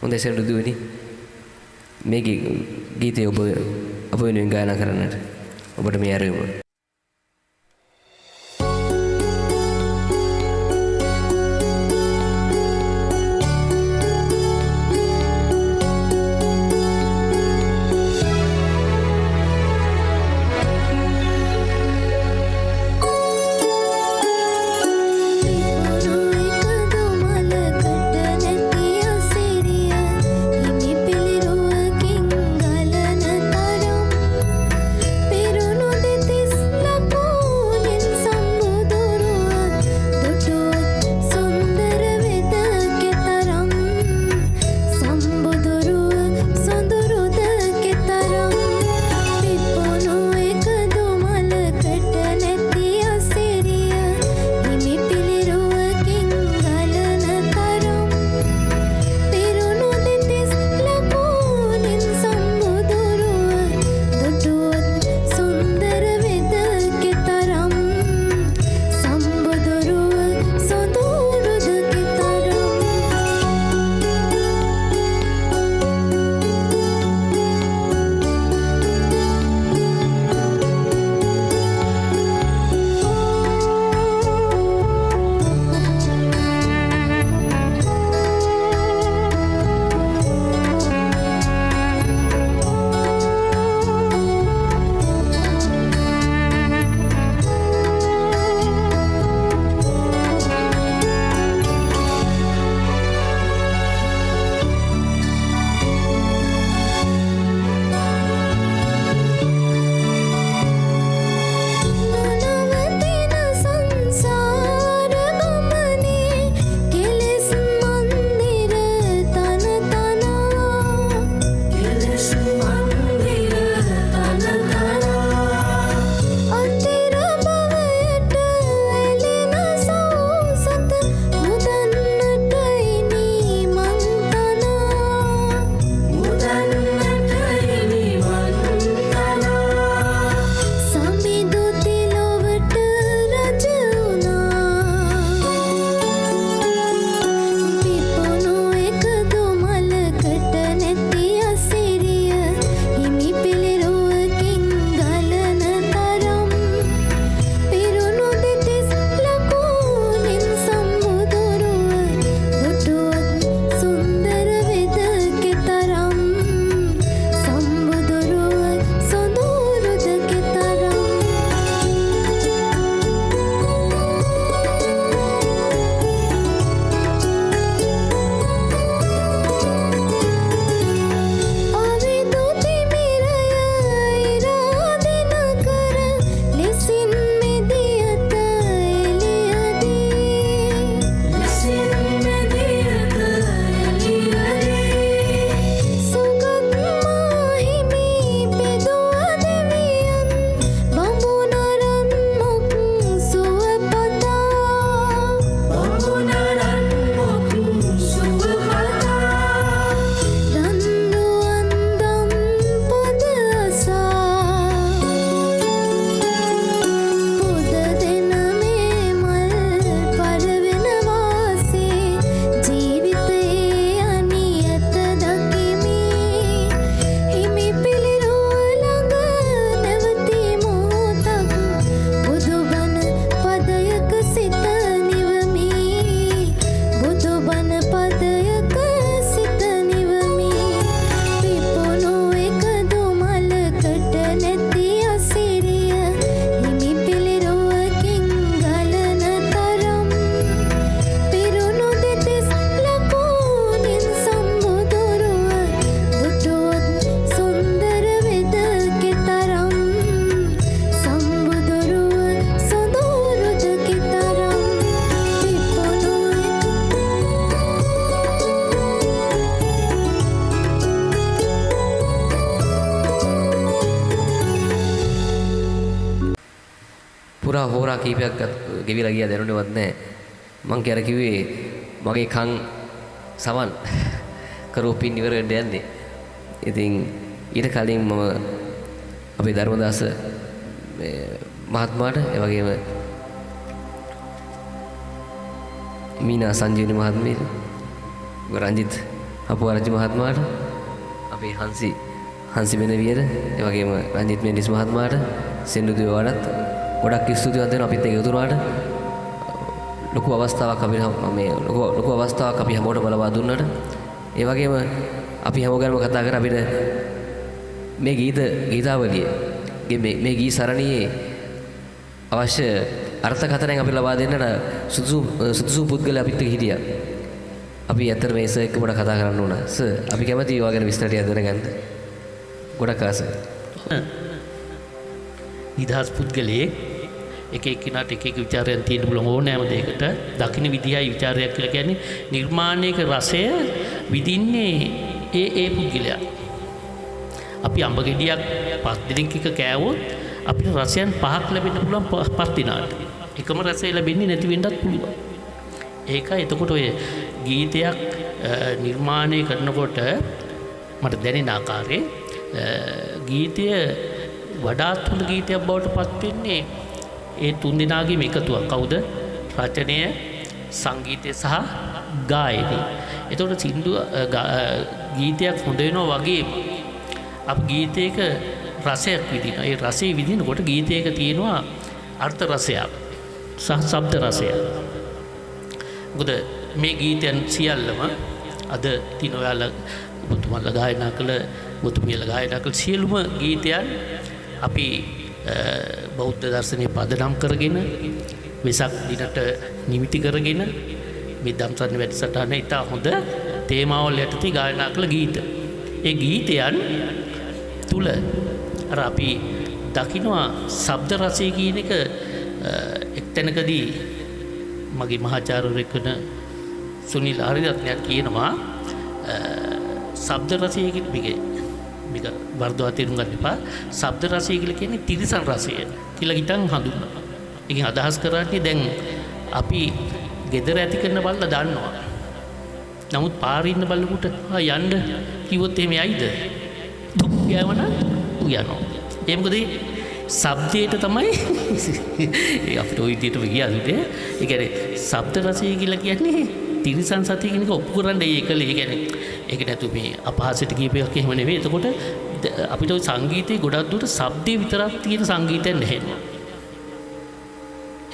Speaker 1: හොඳයි සෙල්දුවනි. මේ ගීතය ඔබ වෙනුවෙන් ගායනා කරන්නට ඔබට මේ ආරම්භය.
Speaker 10: This
Speaker 1: පුරා හෝරා කීපයක් ගෙවිලා ගියා දැනුනේවත් නැහැ. මං කිය අර කිව්වේ මගේ කන් සමන් කරෝපින් ඉවර වෙන්න යන්නේ. ඉතින් ඊට කලින් මම අපේ ධර්මදාස මහත්මයාට ඒ වගේම මීනා සංජීවනි මහත්මියට රංජිත් අපුආරච්චි මහත්මයාට අපේ හංසි මෙනවියට ඒ වගේම රංජිත් මෙන්ඩිස් මහත්මයාට සෙන්ඩු දේවාලත් ගොඩක් ස්තුතිවන්ත වෙනවා අපිත් එක්ක එකතු වුණාට. ලොකු අවස්ථාවක් ලොකු අවස්ථාවක් අපි හැමෝටම ලබා දුන්නට ඒ වගේම අපි හැමෝගෙම කතා කර අපිට මේ ගීතාවලිය මේ ගී සරණියේ අවශ්‍ය අර්ථකථනයන් අපි ලබා දෙන්නට සුදුසු පුද්ගලයා අපිත් එක්ක හිටියා. අපි ඇත්තට මේ සර් එක්ක පොඩක් කතා කරන්න ඕන. සර් අපි කැමතියි ඔයා ගැන විස්තර ටිකක් දැනගන්න. ගොඩක් ආසයි.
Speaker 2: නිදහස් පුද්ගලයෙක් එක එක්කිනාට එක එක විචාරයන් තියෙන්න පුළුවන් ඕනෑම දෙයකට දකින්න විදියයි විචාරයක් කියලා කියන්නේ නිර්මාණයක රසය විඳින්නේ ඒ පුද්ගලයා. අපි අඹ ගෙඩියක් පස් දිනක එක කෑවොත් අපිට රසයන් පහක් ලැබෙන්න පුළුවන් පස් දිනාට. එකම රසය ලැබෙන්නේ නැති වෙන්නත් පුළුවන්. ඒකයි එතකොට ඔය ගීතයක් නිර්මාණය කරනකොට මට දැනෙන ආකාරයේ ගීතය වඩාත් හොඳ ගීතයක් බවට පත් වෙන්නේ ඒ තුන් දෙනාගේම එකතුවක්. කවුද? රචනය, සංගීතය සහ ගායනය. එතකොට ගීතයක් හොඳ වෙනවා වගේම අප ගීතයක රසයක් විඳිනවා. ඒ රසය විඳිනකොට ගීතයක තියෙනවා අර්ථ රසයක් සහ ශබ්ද රසයක්. මොකද මේ ගීතයන් සියල්ලම අද තින ඔයාලා ඔබතුමාලා ගායනා කළ ඔබතුමියලා ගායනා කළ සියලුම ගීතයන් අපි බෞද්ධ දර්ශනය පදනම් කරගෙන වෙසක් දිනට නිමිති කරගෙන මේ ධම්සරණ වැඩසටහන ඉතා හොඳ තේමාවල් යටතේ ගායනා කළ ගීත. ඒ ගීතයන් තුල අර අපි දකිනවා ශබ්ද රසය කියන එක එක්තැනකදී මගේ මහාචාර්යවරයෙක් වන සුනිල් ආරියරත්නයන් කියනවා ශබ්ද රසය කියන්නේ මේක වර්ධවා තේරුම් ගන්න එපා. ශබ්ද රසය කියලා කියන්නේ තිරිසන් රසය කියලා හිතන් හඳුන්වනවා. ඒකෙන් අදහස් කරන්නේ දැන් අපි gedara ඇති කරන බල්ලා දන්නවා. නමුත් පාරේ ඉන්න බල්ලෙකුට යන්න කිව්වොත් එහෙම යයිද? දුක් ගෑවන යනවා. ඒ මොකද ශබ්දයට තමයි අපිට ওই විදිහටම ගියාද? ඒ කියන්නේ ශබ්ද රසය කියලා කියන්නේ තිරිසන් සතිය කියන එක ඔප්පු කරන්න ඒකලේ. ඒ කියන්නේ ඒක නැතු මේ අපහාසයට කියපයක් එහෙම නෙවෙයි. එතකොට අපිට ওই සංගීතයේ ගොඩක් දුරට ශබ්දේ විතරක් තියෙන සංගීතයක් නැහැ.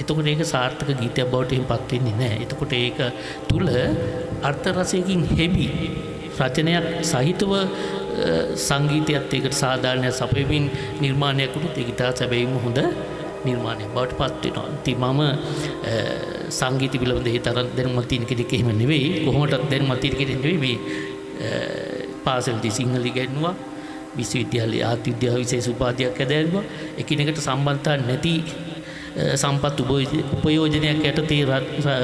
Speaker 2: එතකොට ඒක සාර්ථක ගීතයක් බවට එහෙමපත් වෙන්නේ නැහැ. එතකොට ඒක තුල අර්ථ රසයකින් හෙබි රචනයක් සහිතව සංගීතයත් ඒකට සාධාරණයක් සපයමින් නිර්මාණයක් වුණොත් ඒක ඉතා සැබවින්ම හොඳ නිර්මාණයක් බවට පත් වෙනවා. ඉතින් මම සංගීත පිළිබඳ ඒ තරම් දැනුමක් තියෙන කෙනෙක් එහෙම නෙවෙයි. කොහොමදත් දැනුමක් තියෙන කෙනෙක් නෙවෙයි. මේ පාසල්දී සිංහල ඉගෙනුවා. විශ්වවිද්‍යාලයේ ආර්ථ විද්‍යාව විශේෂ උපාධියක් ඇදහිරුවා. එකිනෙකට සම්බන්ධතා නැති සම්පත් උපයෝජනයක් යටතේ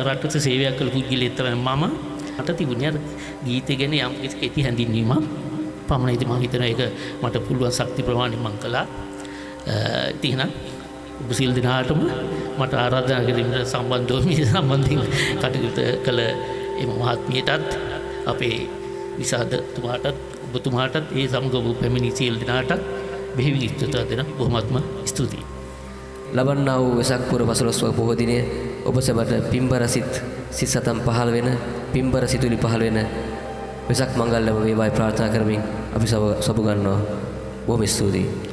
Speaker 2: රටට සේවයක් කළ පුද්ගලයෙක් තමයි මම. මට තිබුණේ අර ගීතය ගැන යම් කෙටි හැඳින්වීමක් පමණයි. ඉතින් මම හිතනවා ඒක මට පුළුවන් ශක්ති ප්‍රමාණය මම කළා. ඉතින් ඔබ සියලු දෙනාටම මට ආරාධනා කිරීමට සම්බන්ධව මේ සම්බන්ධයෙන් කටයුතු කළ එම මහත්මියටත් අපේ විසාදතුමාටත් ඔබතුමාටත් ඒ සමග ඔබ පැමිණි සියලු දෙනාටත් බෙහෙවින් ස්තුතිය දෙන බොහොමත්ම ස්තුතියි.
Speaker 1: ලබන්නා වූ වෙසක් පුර 15 පොහොය දිනය ඔබ සැමට පින්බර සිත් සතම් පහළ වෙන පින්බර සිතුලි පහළ වෙන වෙසක් මංගල්‍යම වේවායි ප්‍රාර්ථනා කරමින් අපි සබ ගන්නවා. බොහොම ස්තුතියි.